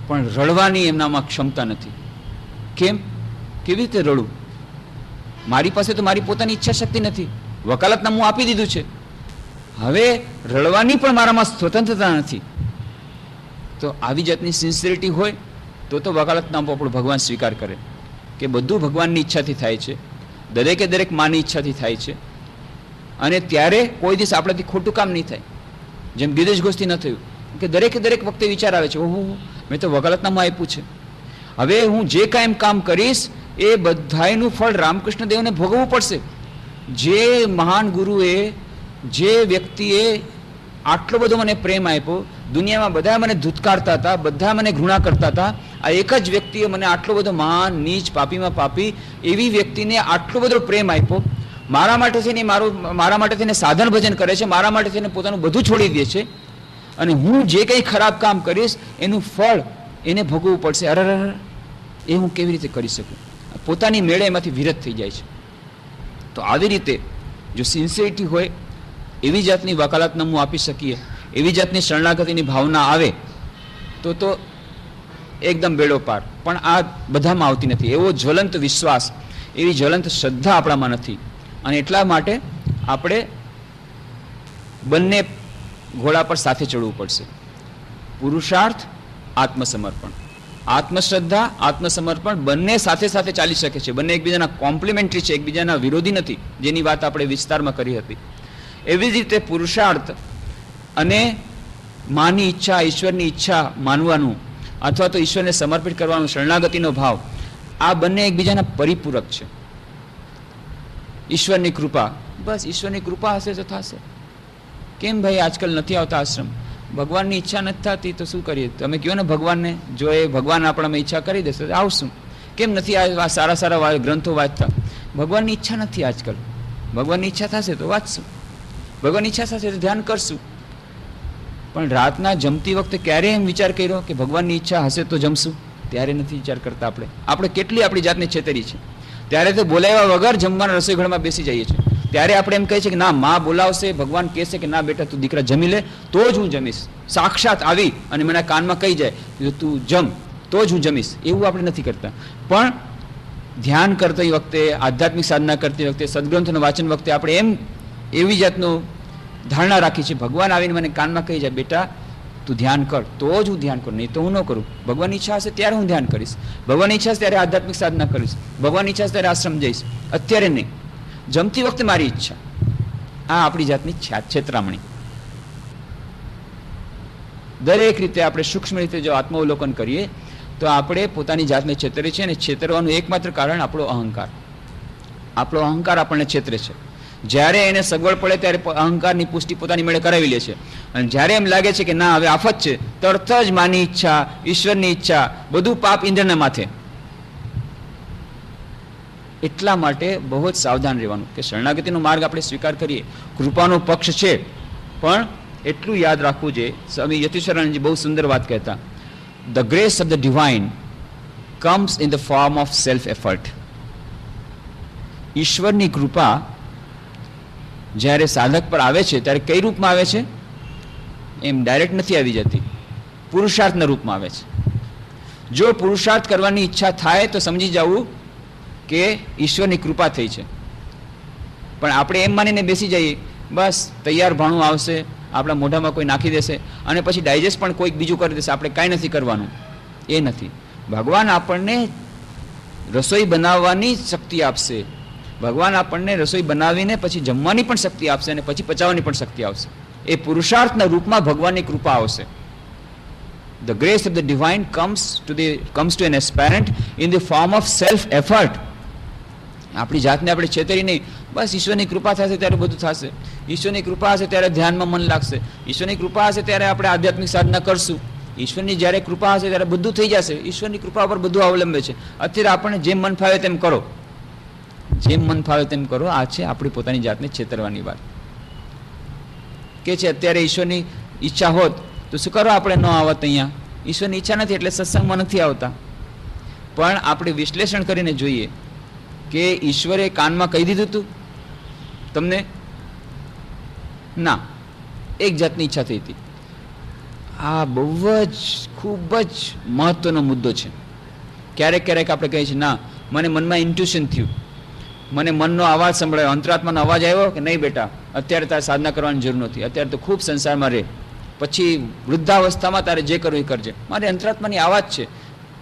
પણ રડવાની એમનામાં ક્ષમતા નથી. કેમ? કેવી રીતે રડું? મારી પાસે તો મારી પોતાની ઈચ્છા શક્તિ નથી, વકાલતનામું આપી દીધું છે, હવે રડવાની પણ મારામાં સ્વતંત્રતા નથી. તો આવી જાતની સિન્સિયરિટી હોય તો વકાલતનામું આપણું ભગવાન સ્વીકાર કરે કે બધું ભગવાનની ઈચ્છાથી થાય છે, દરેકે દરેક માની ઈચ્છાથી થાય છે, અને ત્યારે કોઈ દિવસ આપણાથી ખોટું કામ નહીં થાય. જેમ ગિરીશ ઘોષથી ન થયું કે દરેકે દરેક વખતે વિચાર આવે છે, ઓહો મેં તો વકાલતનામું આપ્યું છે, હવે હું જે કાંઈ કામ કરીશ એ બધાયનું ફળ રામકૃષ્ણ દેવને ભોગવવું પડશે. જે મહાન ગુરુએ, જે વ્યક્તિએ આટલો બધો મને પ્રેમ આપ્યો, દુનિયામાં બધા મને ધૂતકારતા હતા, બધા મને ઘૃણા કરતા હતા, આ એક જ વ્યક્તિએ મને આટલો બધો મહાન નીચ પાપીમાં પાપી એવી વ્યક્તિને આટલો બધો પ્રેમ આપ્યો, મારા માટે થઈને મારા માટે થઈને સાધન ભજન કરે છે, મારા માટે થઈને પોતાનું બધું છોડી દે છે, અને હું જે કંઈ ખરાબ કામ કરીશ એનું ફળ એને ભોગવવું પડશે. અરે એ હું કેવી રીતે કરી શકું? પોતાની મેળે એમાંથી વિરત થઈ જાય છે. તો આવી રીતે જો સિન્સિયરિટી હોય, એવી જાતની વકાલતનામું આપી શકીએ, એવી જાતની શરણાગતિની ભાવના આવે તો એકદમ બેડો પાર. પણ આ બધામાં આવતી નથી. એવો જ્વલંત વિશ્વાસ, એવી જ્વલંત શ્રદ્ધા આપણામાં નથી, અને એટલા માટે આપણે બંને ઘોડા પર સાથે ચડવું પડશે. પુરુષાર્થ, આત્મસમર્પણ. આત્મશ્રદ્ધા, આત્મસમર્પણ બંને સાથે સાથે ચાલી શકે છે. બંને એકબીજાના કોમ્પ્લિમેન્ટરી છે, એકબીજાના વિરોધી નથી, જેની વાત આપણે વિસ્તારમાં કરી હતી. એવી જ રીતે પુરુષાર્થ અને માની ઈચ્છા, ઈશ્વરની ઈચ્છા માનવાનું, અથવા તો ઈશ્વરને સમર્પિત કરવાનો શરણાગતિનો ભાવ, આ બંને એકબીજાના પરિપૂરક છે. ઈશ્વરની કૃપા, બસ ઈશ્વરની કૃપા હશે તો થશે. કેમ ભાઈ આજકાલ નથી આવતા આશ્રમ? ભગવાનની ઈચ્છા નથી થતી તો શું કરીએ? તમે કહો ને ભગવાનને, જો એ ભગવાન આપણામાં ઈચ્છા કરી દેશે તો આવશું. કેમ નથી આ સારા સારા ગ્રંથો વાંચતા? ભગવાનની ઈચ્છા નથી આજકાલ. ભગવાનની ઈચ્છા થશે તો વાંચશું, ભગવાનની ઈચ્છા થશે તો ધ્યાન કરશું. પણ રાતના જમતી વખતે ક્યારે એમ વિચાર કર્યો કે ભગવાનની ઈચ્છા હશે તો જમશું? ત્યારે નથી વિચાર કરતા. આપણે કેટલી આપણી જાતને છેતરી છે. ત્યારે તો બોલાવ્યા વગર જમવાના રસોઈઘરમાં બેસી જઈએ છીએ. ત્યારે આપણે એમ કહીએ છીએ કે ના, માં બોલાવશે, ભગવાન કહેશે કે ના બેટા તું દીકરા જમી લે તો જ હું જમીશ. સાક્ષાત આવી અને મને કાનમાં કહી જાય કે તું જમ તો જ હું જમીશ, એવું આપણે નથી કરતા. પણ ધ્યાન કરતી વખતે, આધ્યાત્મિક સાધના કરતી વખતે, સદગ્રંથોનું વાંચન વખતે આપણે એવી જાતનું ધારણા રાખી છે, ભગવાન આવીને મને કાનમાં કહી જાય બેટા તું ધ્યાન કર તો જ હું ધ્યાન કરું, નહીં તો હું ન કરું. ભગવાનની ઈચ્છા હશે ત્યારે હું ધ્યાન કરીશ, ભગવાનની ઈચ્છા હશે ત્યારે આધ્યાત્મિક સાધના કરીશ, ભગવાનની ઈચ્છા હશે ત્યારે આશ્રમ જઈશ, અત્યારે નહીં. જમતી વખતે મારી ઈચ્છા. આ આપણી જાતની છેતરામણી. દરેક રીતે આપણે સૂક્ષ્મ રીતે જો આત્માવલોકન કરીએ તો આપણે પોતાની જાતને છેતરીએ છીએ. અને છેતરવાનું એકમાત્ર કારણ આપણો અહંકાર. આપણો અહંકાર આપણને છેતરે છે. જ્યારે એને સગવડ પડે ત્યારે અહંકારની પુષ્ટિ પોતાની મેળે કરાવી લે છે. અને જ્યારે એમ લાગે છે કે ના હવે આફત છે, તરત જ માની ઈચ્છા, ઈશ્વરની ઈચ્છા, બધું પાપ ઇન્દ્રના માથે. એટલા માટે બહુ જ સાવધાન રહેવાનું કે શરણાગતિનો માર્ગ આપણે સ્વીકાર કરીએ, કૃપાનો પક્ષ છે, પણ એટલું યાદ રાખવું જોઈએ. સ્વામી યતિશ્વરાનંદજી બહુ સુંદર વાત કહેતા, the grace of the divine comes in the form of self effort. ઈશ્વરની કૃપા જ્યારે સાધક પર આવે છે ત્યારે કઈ રૂપમાં આવે છે? એમ ડાયરેક્ટ નથી આવી જતી, પુરુષાર્થના રૂપમાં આવે છે. જો પુરુષાર્થ કરવાની ઈચ્છા થાય તો સમજી જવું કે ઈશ્વરની કૃપા થઈ છે. પણ આપણે એમ માનીને બેસી જઈએ બસ તૈયાર ભાણું આવશે, આપણા મોઢામાં કોઈ નાખી દેશે અને પછી ડાયજેસ્ટ પણ કોઈક બીજું કરી દેશે, આપણે કાંઈ નથી કરવાનું. એ નથી. ભગવાન આપણને રસોઈ બનાવવાની શક્તિ આપશે, ભગવાન આપણને રસોઈ બનાવીને પછી જમવાની પણ શક્તિ આપશે અને પછી પચાવવાની પણ શક્તિ આવશે. એ પુરુષાર્થના રૂપમાં ભગવાનની કૃપા આવશે. The grace of the divine comes to an aspirant in the form of self effort. આપણી જાતને આપણે છેતરી નહીં, બસ ઈશ્વરની કૃપા થશે ત્યારે બધું થશે, ઈશ્વરની કૃપા હશે ત્યારે ધ્યાનમાં મન લાગશે, ઈશ્વરની કૃપા હશે ત્યારે આપણે આધ્યાત્મિક સાધના કરશું, ઈશ્વરની જ્યારે કૃપા હશે ત્યારે બધું થઈ જશે. ઈશ્વરની કૃપા પર બધું અવલંબે છે. અત્યારે આપણને જેમ મન ફાવે તેમ કરો, જેમ મન ફાવે તેમ કરો. આ છે આપણી પોતાની જાતને છેતરવાની વાત. કે છે અત્યારે ઈશ્વરની ઈચ્છા હોત તો શું કરો આપણે ન આવત અહીંયા? ઈશ્વરની ઈચ્છા નથી એટલે સત્સંગમાં નથી આવતા. પણ આપણે વિશ્લેષણ કરીને જોઈએ કે ઈશ્વરે કાનમાં કહી દીધું હતું તમને? ના, એક જાતની ઈચ્છા થઈ હતી. આ બહુ જ ખૂબ જ મહત્વનો મુદ્દો છે. ક્યારેક ક્યારેક આપણે કહીએ છીએ ના, મને મનમાં ઇન્ટ્યુશન થયું, મને મનનો અવાજ સંભળાયો, અંતરાત્માનો અવાજ આવ્યો કે નહીં બેટા અત્યારે તારે સાધના કરવાની જરૂર નથી, અત્યારે તો ખૂબ સંસારમાં રહે, પછી વૃદ્ધાવસ્થામાં તારે જે કરવું એ કરજે. મારી અંતરાત્માની આવાજ છે,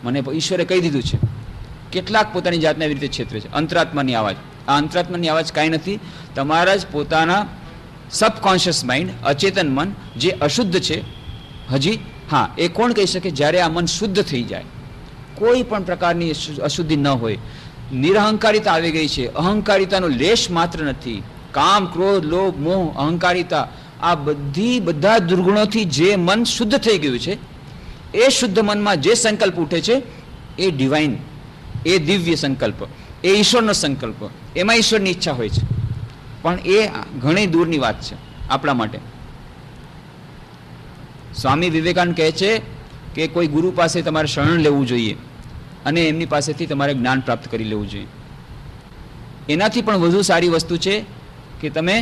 મને ઈશ્વરે કહી દીધું છે. કેટલાક પોતાની જાતને એવી રીતે છેતરે છે. અંતરાત્માની આવાજ. આ અંતરાત્માની આવાજ કાંઈ નથી, તમારા જ પોતાના સબકોન્શિયસ માઇન્ડ, અચેતન મન જે અશુદ્ધ છે હજી. હા, એ કોણ કહી શકે? જ્યારે આ મન શુદ્ધ થઈ જાય, કોઈ પણ પ્રકારની અશુદ્ધિ ન હોય, નિરહંકારિતા આવી ગઈ છે, અહંકારિતાનો લેશ માત્ર નથી, કામ, ક્રોધ, લોભ, મોહ, અહંકારિતા, આ બધા દુર્ગુણોથી જે મન શુદ્ધ થઈ ગયું છે, એ શુદ્ધ મનમાં જે સંકલ્પ ઉઠે છે એ ડિવાઇન, એ દિવ્ય સંકલ્પ, એ ઈશ્વરનો સંકલ્પ, એમાં ઈશ્વરની ઈચ્છા હોય છે. પણ એ ઘણી દૂરની વાત છે આપણા માટે. સ્વામી વિવેકાનંદ કહે છે કે કોઈ ગુરુ પાસે તમારે શરણ લેવું જોઈએ અને એમની પાસેથી તમારે જ્ઞાન પ્રાપ્ત કરી લેવું જોઈએ. એનાથી પણ વધુ સારી વસ્તુ છે કે તમે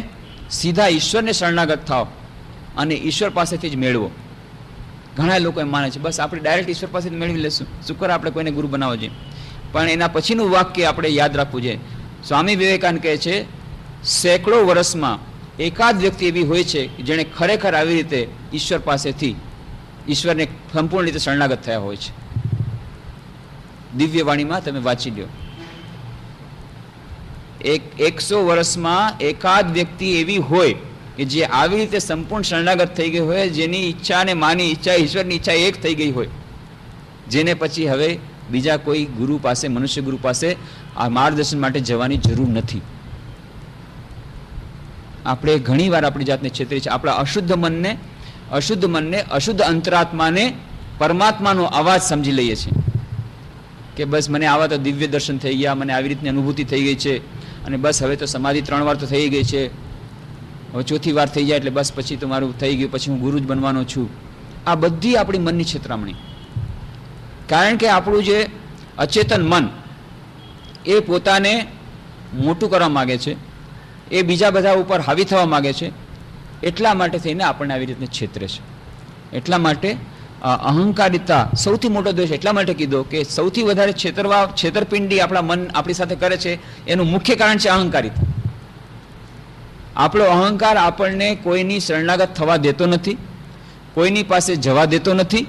સીધા ઈશ્વરને શરણાગત થાઓ અને ઈશ્વર પાસેથી જ મેળવો. ઘણા લોકો એમ માને છે બસ આપણે ડાયરેક્ટ ઈશ્વર પાસેથી મેળવી લેશું, શુક્ર આપણે કોઈને ગુરુ બનાવવો જોઈએ. પણ એના પછીનું વાક્ય આપણે યાદ રાખવું જોઈએ. સ્વામી વિવેકાનંદ કહે છે સેંકડો વર્ષમાં એકાદ વ્યક્તિ એવી હોય છે જેણે ખરેખર આવી રીતે ઈશ્વર પાસેથી ઈશ્વરને સંપૂર્ણ રીતે શરણાગત થયા હોય છે. દિવ્ય વાણીમાં તમે વાંચી લો. 100 વર્ષમાં એકાદ વ્યક્તિ એવી હોય કે જે આવી રીતે સંપૂર્ણ શરણાગત થઈ ગઈ હોય, જેની ઈચ્છા અને માની ઈચ્છા, ઈશ્વરની ઈચ્છા એક થઈ ગઈ હોય, જેને પછી હવે બીજા કોઈ ગુરુ પાસે, મનુષ્ય ગુરુ પાસે આ માર્ગદર્શન માટે જવાની જરૂર નથી. આપણે ઘણીવાર આપણી જાતને છેતરી છે. આપણા અશુદ્ધ મનને, અશુદ્ધ અંતરાત્માને પરમાત્માનો અવાજ સમજી લઈએ છીએ કે બસ મને આવા તો દિવ્ય દર્શન થઈ ગયા, મને આવી રીતની અનુભૂતિ થઈ ગઈ છે અને બસ હવે તો સમાધિ 3 વાર તો થઈ ગઈ છે, હવે 4થી વાર થઈ જાય એટલે બસ પછી તો મારું થઈ ગયું, પછી હું ગુરુ જ બનવાનો છું. આ બધી આપણી મનની છેતરામણી. કારણ કે આપણું જે અચેતન મન એ પોતાને મોટું કરવા માગે છે, એ બીજા બધા ઉપર હાવી થવા માગે છે, એટલા માટે થઈને આપણને આવી રીતે છેતરે છે. એટલા માટે અહંકારિતા સૌથી મોટો દોષ એટલા માટે કીધો કે સૌથી વધારે છેતરપિંડી આપણા મન આપણી સાથે કરે છે એનું મુખ્ય કારણ છે અહંકારિતા. આપણો અહંકાર આપણને કોઈની શરણાગત થવા દેતો નથી, કોઈની પાસે જવા દેતો નથી,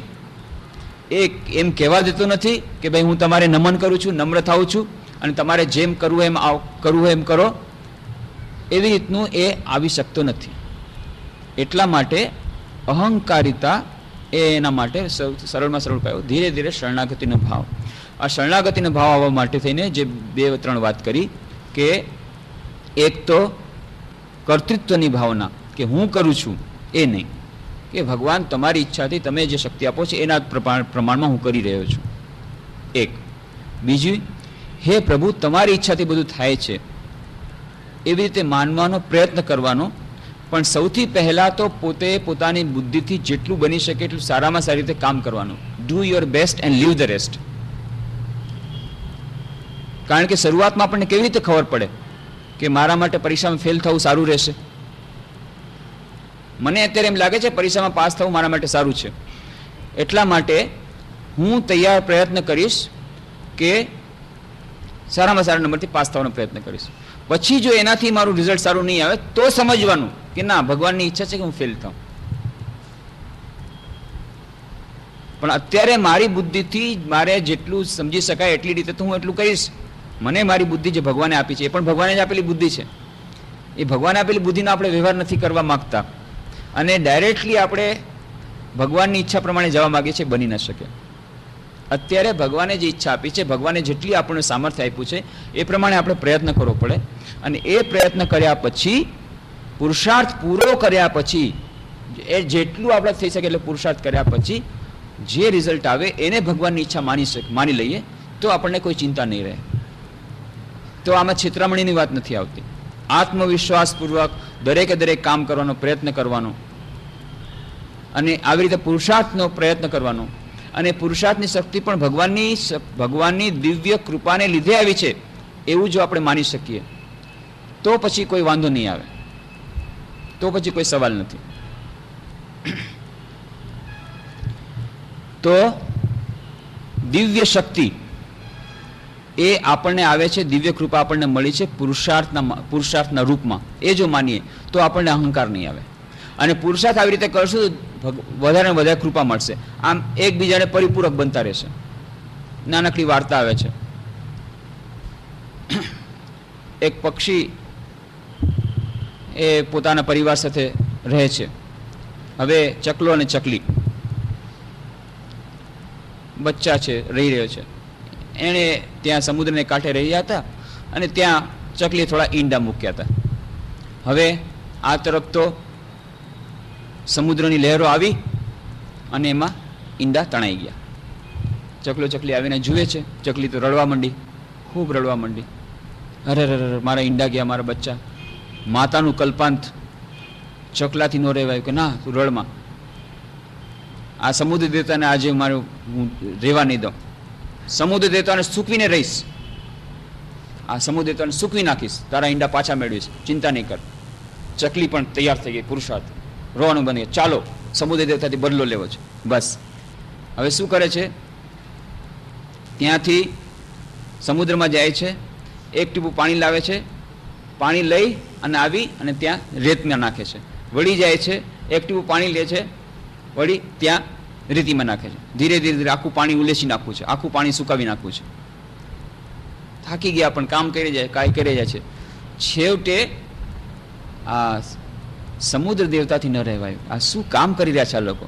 એ એમ કહેવા દેતો નથી કે ભાઈ હું તમારે નમન કરું છું, નમ્ર થાઉં છું અને તમારે જેમ કરવું એમ કરો. એવી રીતનું એ આવી શકતો નથી. એટલા માટે અહંકારિતા એ એના માટે સરળમાં સરળ ઉપાય ધીરે ધીરે શરણાગતિનો ભાવ. આ શરણાગતિનો ભાવ આવવા માટે થઈને જે 2-3 વાત કરી કે એક તો કર્તૃત્વની ભાવના કે હું કરું છું એ નહીં, કે ભગવાન તમારી ઈચ્છાથી તમે જે શક્તિ આપો છો એના પ્રમાણમાં હું કરી રહ્યો છું. એક. બીજું, હે પ્રભુ તમારી ઈચ્છાથી બધું થાય છે એવી રીતે માનવાનો પ્રયત્ન કરવાનો, પણ સૌથી પહેલાં તો પોતે પોતાની બુદ્ધિથી જેટલું બની શકે એટલું સારામાં સારી રીતે કામ કરવાનું. Do your best and leave the rest. કારણ કે શરૂઆતમાં આપણને કેવી રીતે ખબર પડે કે મારા માટે પરીક્ષામાં ફેલ થવું સારું રહેશે? મને અત્યારે એમ લાગે છે પરીક્ષામાં પાસ થવું મારા માટે સારું છે, એટલા માટે હું તૈયાર પ્રયત્ન કરીશ કે સારામાં સારા નંબરથી પાસ થવાનો પ્રયત્ન કરીશ. પછી જો એનાથી મારું રિઝલ્ટ સારું નહીં આવે તો સમજવાનું કે ના, ભગવાનની ઈચ્છા છે કે હું ફેલ થાઉં. પણ અત્યારે મારી બુદ્ધિથી મારે જેટલું સમજી શકાય એટલી રીતે તો હું એટલું કરીશ. મને મારી બુદ્ધિ જે ભગવાને આપી છે એ પણ ભગવાને જ આપેલી બુદ્ધિ છે. એ ભગવાને આપેલી બુદ્ધિનો આપણે વ્યવહાર નથી કરવા માગતા અને ડાયરેક્ટલી આપણે ભગવાનની ઈચ્છા પ્રમાણે જવા માગીએ છીએ, બની ન શકે. અત્યારે ભગવાને જે ઈચ્છા આપી છે, ભગવાને જેટલી આપણને સામર્થ્ય આપ્યું છે એ પ્રમાણે આપણે પ્રયત્ન કરવો પડે. અને એ પ્રયત્ન કર્યા પછી, પુરુષાર્થ પૂરો કર્યા પછી, એ જેટલું આપણે થઈ શકે એટલે પુરુષાર્થ કર્યા પછી જે રિઝલ્ટ આવે એને ભગવાનની ઈચ્છા માની લઈએ તો આપણને કોઈ ચિંતા નહીં રહે. તો આમાં છેતરામણીની વાત નથી આવતી. આત્મવિશ્વાસપૂર્વક દરેકે દરેક કામ કરવાનો પ્રયત્ન કરવાનો અને આવી રીતે પુરુષાર્થનો પ્રયત્ન કરવાનો. અને પુરુષાર્થની શક્તિ પણ ભગવાનની દિવ્ય કૃપાને લીધે આવી છે એવું જો આપણે માની શકીએ તો પછી કોઈ વાંધો નહીં આવે, તો પછી કોઈ સવાલ નથી. તો દિવ્ય શક્તિ એ આપણને આવે છે, દિવ્ય કૃપા આપણને મળી છે પુરુષાર્થના રૂપમાં. એ જો માનીએ તો આપણને અહંકાર નહીં આવે. અને પુરુષાર્થ આવી રીતે કરશું તો વધારે ને વધારે કૃપા મળશે. આમ એકબીજાને પરિપૂરક બનતા રહેશે. નાનકડી વાર્તા આવે છે. એક પક્ષી એ પોતાના પરિવાર સાથે રહે છે. હવે ચકલો અને ચકલી બચ્ચા છે, રહી રહ્યો છે. એણે ત્યાં સમુદ્રને કાંઠે રહ્યા હતા અને ત્યાં ચકલીએ થોડા ઈંડા મૂક્યા હતા. હવે આ તરફ તો સમુદ્રની લહેરો આવી અને એમાં ઈંડા તણાઈ ગયા. ચકલી આવીને જુએ છે. ચકલી તો રડવા માંડી, ખૂબ રડવા માંડી. અરે મારા ઈંડા ગયા, મારા બચ્ચા. માતાનું કલ્પાંત ચકલાથી ન રહેવાયું કે ના, તું રડમાં. આ સમુદ્ર દેવતાને આજે મારું હું રહેવા નહીં દઉં. સમુદ્ર દેવતાને સૂકવીને રહીશ. આ સમુદ્ર દેવતાને સૂકવી નાખીશ, તારા ઈંડા પાછા મેળવીશ, ચિંતા નહીં કર. ચકલી પણ તૈયાર થઈ ગઈ, પુરુષાર્થ રોવાનું બની ગયા. ચાલો સમુદ્ર દેવતાથી બદલો લેવો છે. બસ હવે શું કરે છે? ત્યાંથી સમુદ્રમાં જાય છે, એક ટીપું પાણી લાવે છે, પાણી લઈ અને આવી અને ત્યાં રેતમાં નાખે છે. વળી જાય છે, એક ટીપું પાણી લે છે, વળી ત્યાં રેતીમાં નાખે છે. ધીરે ધીરે આખું પાણી ઉલેસી નાખવું છે, આખું પાણી સુકાવી નાખવું છે. થાકી ગયા પણ કામ કરી જાય છે. છેવટે આ સમુદ્ર દેવતાથી ન રહેવાયું. આ શું કામ કરી રહ્યા છે આ લોકો?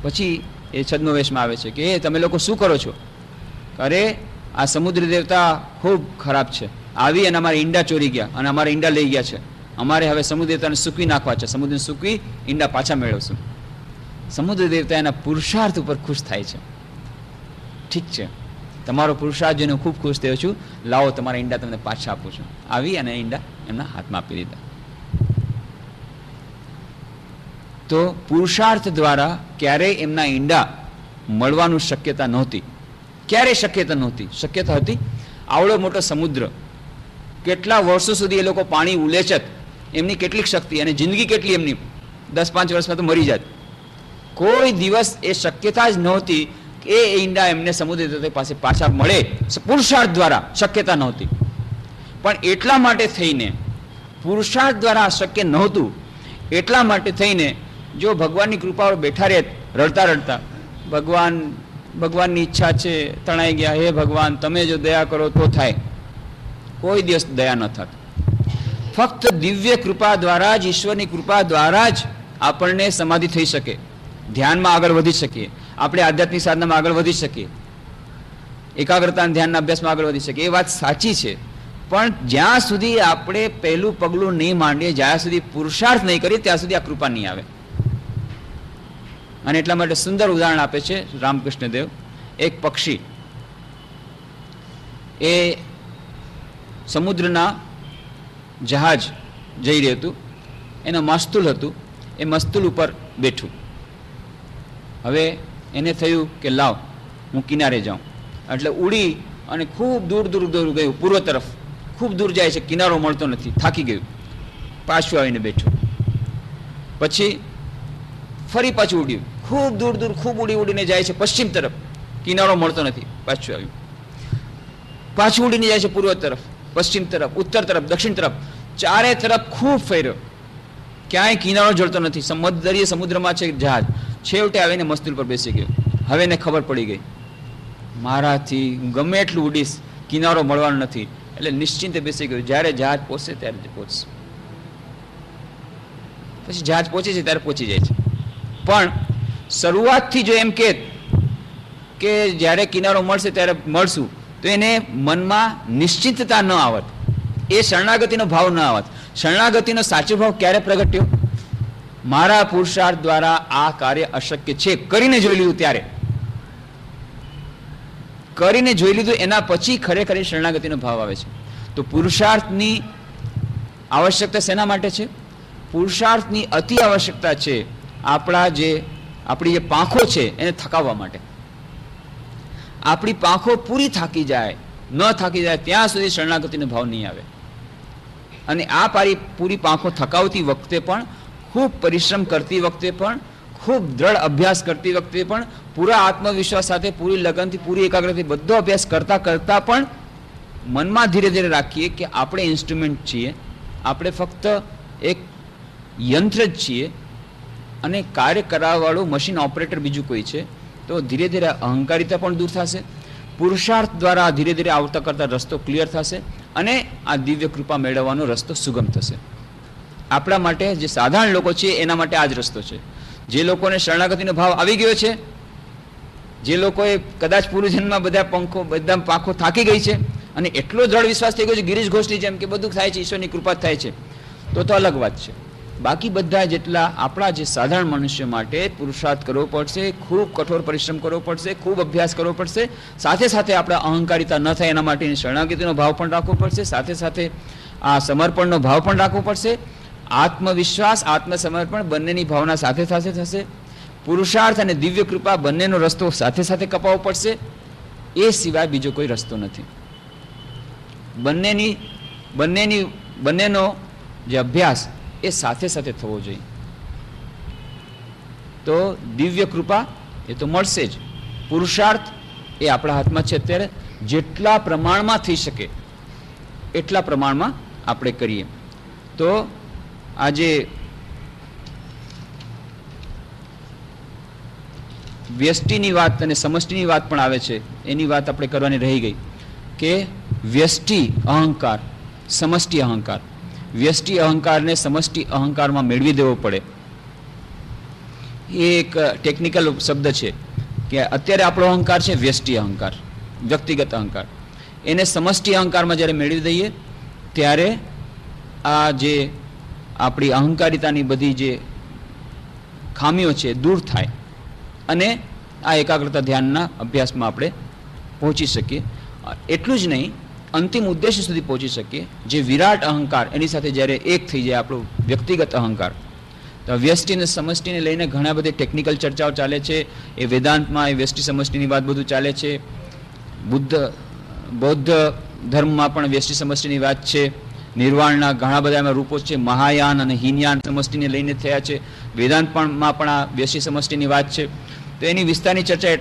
પછી એ છદ્મવેશમાં આવે છે કે એ તમે લોકો શું કરો છો? અરે આ સમુદ્ર દેવતા ખૂબ ખરાબ છે, આવી અને અમારા ઈંડા ચોરી ગયા અને અમારા ઈંડા લઈ ગયા છે. અમારે હવે સમુદ્ર દેવતાને સૂકવી નાખવા છે, સમુદ્રને સૂકવી ઈંડા પાછા મેળવશું. સમુદ્ર દેવતા એના પુરુષાર્થ ઉપર ખુશ થાય છે. ઠીક છે, તમારો પુરુષાર્થ જોઈને હું ખૂબ ખુશ થયો છું, લાવો તમારા ઈંડા તમને પાછા આપું છું. આવી અને ઈંડા એમના હાથમાં આપી દીધા. તો પુરુષાર્થ દ્વારા ક્યારેય એમના ઈંડા મળવાનું શક્યતા નહોતી. ક્યારેય શક્યતા નહોતી. શક્યતા હતી આવડો મોટો સમુદ્ર, કેટલા વર્ષો સુધી એ લોકો પાણી ઉલેચત, એમની કેટલીક શક્તિ અને જિંદગી કેટલી એમની, 10-5 વર્ષમાં તો મરી જાત. કોઈ દિવસ એ શક્યતા જ નહોતી કે એ ઈંડા એમને સમુદ્ર પાસે પાછા મળે. પુરુષાર્થ દ્વારા શક્યતા નહોતી. પણ એટલા માટે થઈને પુરુષાર્થ દ્વારા શક્ય નહોતું, એટલા માટે થઈને જો ભગવાનની કૃપા બેઠા રહે રડતા રડતા, ભગવાનની ઈચ્છા છે, તણાઈ ગયા, હે ભગવાન તમે જો દયા કરો તો થાય, કોઈ દિવસ દયા ન થાત. ફક્ત દિવ્ય કૃપા દ્વારા જ, ઈશ્વરની કૃપા દ્વારા જ આપણને સમાધિ થઈ શકે, ધ્યાનમાં આગળ વધી શકીએ, આપણે આધ્યાત્મિક સાધનામાં આગળ વધી શકીએ, એકાગ્રતા અને ધ્યાનના અભ્યાસમાં આગળ વધી શકીએ. એ વાત સાચી છે. પણ જ્યાં સુધી આપણે પહેલું પગલું નહીં માંડીએ, જ્યાં સુધી પુરુષાર્થ નહીં કરીએ, ત્યાં સુધી આ કૃપા નહીં આવે. અને એટલા માટે સુંદર ઉદાહરણ આપે છે રામકૃષ્ણ દેવ. એક પક્ષી એ સમુદ્રના જહાજ જઈ રહ્યું હતું, એનું મસ્તુલ હતું, એ મસ્તુલ ઉપર બેઠું. હવે એને થયું કે લાવ હું કિનારે જાઉં, એટલે ઉડી અને ખૂબ દૂર દૂર દૂર ગયું, પૂર્વ તરફ ખૂબ દૂર જાય છે, કિનારો મળતો નથી, થાકી ગયું, પાછું આવીને બેઠું. પછી ફરી પાછું ઉડ્યું, ખૂબ દૂર દૂર ખૂબ ઉડી ઉડીને જાય છે પશ્ચિમ તરફ, કિનારો મળતો નથી, પાછું આવ્યું. પાછું ઉડીને જાય છે પૂર્વ તરફ, પશ્ચિમ તરફ, ઉત્તર તરફ, દક્ષિણ તરફ, ચારે તરફ ખૂબ ફેર્યો, ક્યાંય કિનારો જળતો નથી. સમુદ્રીય સમુદ્રમાં છે જહાજ. છેવટે આવીને મસ્તુલ પર બેસી ગયો. હવે એને ખબર પડી ગઈ, મારાથી હું ગમે એટલું ઉડીશ કિનારો મળવાનો નથી. એટલે નિશ્ચિંતે બેસી ગયો, જ્યારે જહાજ પહોંચશે ત્યારે પહોંચશે. પછી જહાજ પહોંચે છે ત્યારે પહોંચી જાય છે. પણ શરૂઆતથી જો એમ કે જ્યારે કિનારો મળશે ત્યારે મળશું, તો એને મનમાં નિશ્ચિતતા ન આવત, એ શરણાગતિનો ભાવ ન આવત. શરણાગતિનો સાચો ભાવ ક્યારે પ્રગટ્યો? મારા પુરુષાર્થ દ્વારા આ કાર્ય અશક્ય છે કરીને જોઈ લીધું ત્યારે. કરીને જોઈ લીધું એના પછી ખરેખર શરણાગતિનો ભાવ આવે છે. તો પુરુષાર્થની આવશ્યકતા શેના માટે છે? પુરુષાર્થની અતિ આવશ્યકતા છે આપણી જે પાંખો છે એને થકાવવા માટે. આપણી પાંખો પૂરી થાકી જાય, ન થાકી જાય ત્યાં સુધી શરણાગતિનો ભાવ નહીં આવે. અને આ પૂરી પાંખો થકાવતી વખતે પણ, ખૂબ પરિશ્રમ કરતી વખતે પણ, ખૂબ દ્રઢ અભ્યાસ કરતી વખતે પણ, પૂરા આત્મવિશ્વાસ સાથે, પૂરી લગનથી, પૂરી એકાગ્રતાથી બધો અભ્યાસ કરતા કરતા પણ મનમાં ધીરે ધીરે રાખીએ કે આપણે ઇન્સ્ટ્રુમેન્ટ છીએ, આપણે ફક્ત એક યંત્ર જ છીએ અને કાર્ય કરાવવાળું મશીન ઓપરેટર બીજું કોઈ છે. તો ધીરે ધીરે અહંકારિતા પણ દૂર થશે, પુરુષાર્થ દ્વારા ધીરે ધીરે આવતા કરતા રસ્તો ક્લિયર થશે અને આ દિવ્ય કૃપા મેળવવાનો રસ્તો સુગમ થશે. આપણા માટે જે સાધારણ લોકો છે એના માટે આ જ રસ્તો છે. જે લોકોને શરણાગતિનો ભાવ આવી ગયો છે, જે લોકોએ કદાચ પૂર્વજન્મમાં બધા પાંખો થાકી ગઈ છે અને એટલો દ્રઢ વિશ્વાસ થઈ ગયો છે ગિરીશ ઘોષની જેમ કે બધું થાય છે ઈશ્વરની કૃપા થાય છે, તો અલગ વાત છે. બાકી બધા જેટલા આપણા જે સાધારણ મનુષ્ય માટે પુરુષાર્થ કરવો પડશે, ખૂબ કઠોર પરિશ્રમ કરવો પડશે, ખૂબ અભ્યાસ કરવો પડશે, સાથે સાથે આપણે અહંકારિતા ન થાય એના માટે શરણાગતિનો ભાવ પણ રાખવો પડશે, સાથે સાથે આ સમર્પણનો ભાવ પણ રાખવો પડશે. આત્મવિશ્વાસ, આત્મસમર્પણ બંનેની ભાવના સાથે સાથે થશે. પુરુષાર્થ અને દિવ્ય કૃપા બંનેનો રસ્તો સાથે સાથે કપાવવો પડશે. એ સિવાય બીજો કોઈ રસ્તો નથી. બંનેનો જે અભ્યાસ એ સાથે સાથે થવો જોઈએ. તો દિવ્ય કૃપા એ તો મળશે જ. પુરુષાર્થ એ આપણા હાથમાં છે. અત્યારે જેટલા પ્રમાણમાં થઈ શકે એટલા પ્રમાણમાં આપણે કરીએ. તો આજે વ્યષ્ટિની વાત અને સમષ્ટિની વાત પણ આવે છે, એની વાત આપણે કરવાની રહી ગઈ કે વ્યષ્ટિ અહંકાર, સમષ્ટિ અહંકાર. વ્યષ્ટિ અહંકારને સમષ્ટિ અહંકારમાં મેળવી દેવો પડે. એ એક ટેકનિકલ શબ્દ છે કે અત્યારે આપણો અહંકાર છે વ્યષ્ટિ અહંકાર, વ્યક્તિગત અહંકાર. એને સમષ્ટિ અહંકારમાં જ્યારે મેળવી દઈએ ત્યારે આ જે આપણી અહંકારિતાની બધી જે ખામીઓ છે દૂર થાય અને આ એકાગ્રતા ધ્યાનના અભ્યાસમાં આપણે પહોંચી શકીએ. એટલું જ નહીં, અંતિમ ઉદ્દેશ્ય સુધી પહોંચી શકીએ, જે વિરાટ અહંકાર, એની સાથે જ્યારે એક થઈ જાય આપણો વ્યક્તિગત અહંકાર. તો વ્યષ્ટિ અને સમષ્ટિને લઈને ઘણા બધી ટેકનિકલ ચર્ચાઓ ચાલે છે. એ વેદાંતમાં એ વ્યષ્ટિ સમષ્ટિની વાત બધું ચાલે છે. બૌદ્ધ ધર્મમાં પણ વ્યષ્ટિ સમષ્ટિની વાત છે. નિર્વાણના ઘણા બધા એમાં રૂપો છે. મહાયાન અને હીનયાન સમષ્ટિને લઈને થયા છે. વેદાંતમાં પણ આ વ્યષ્ટિ સમષ્ટિની વાત છે. તો એની વિસ્તારની ચર્ચા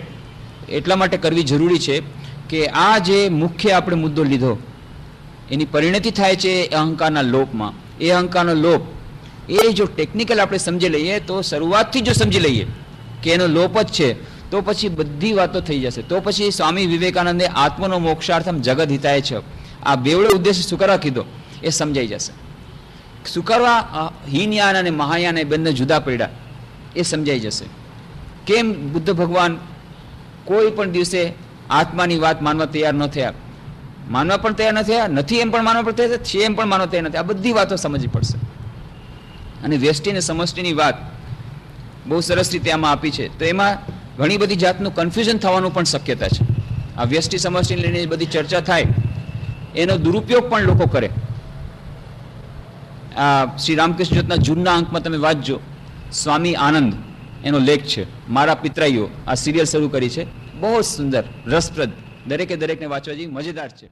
એટલા માટે કરવી જરૂરી છે કે આ જે મુખ્ય આપણે મુદ્દો લીધો એની પરિણતિ થાય છે અહંકારના લોપમાં. એ અહંકારનો લોપ એ જો ટેકનિકલ આપણે સમજી લઈએ તો શરૂઆતથી જો સમજી લઈએ કે એનો લોપ જ છે તો પછી બધી વાતો થઈ જશે. તો પછી સ્વામી વિવેકાનંદે આત્મનો મોક્ષાર્થમ જગત હિતાય છે આ બેવડો ઉદ્દેશ શું કરવા કીધો એ સમજાઈ જશે. શું કરવા હીનયાન અને મહાયાન એ બંને જુદા પડ્યા એ સમજાઈ જશે. કેમ બુદ્ધ ભગવાન કોઈ પણ દિવસે આત્માની વાત માનવા તૈયાર ન થયા, માનવા પણ તૈયાર ન થયા, નથી એમ પણ માનવા પણ તૈયાર, છે એમ પણ માનવા તૈયાર નથી. આ બધી વાતો સમજવી પડશે. અને વ્યષ્ટિ અને સમષ્ટિની વાત બહુ સરસ રીતે આમાં આપી છે. તો એમાં ઘણી બધી જાતનું કન્ફ્યુઝન થવાનું પણ શક્યતા છે. આ વ્યષ્ટિ સમષ્ટિને લઈને બધી ચર્ચા થાય એનો દુરુપયોગ પણ લોકો કરે. આ શ્રી રામકૃષ્ણ જ્યોતના જૂના અંકમાં તમે વાંચજો, સ્વામી આનંદ એનો લેખ છે, મારા પિતરાઈઓ. આ સિરિયલ શરૂ કરી છે, બહુ સુંદર, રસપ્રદ, દરેકને વાંચવા જેવી, મજેદાર છે.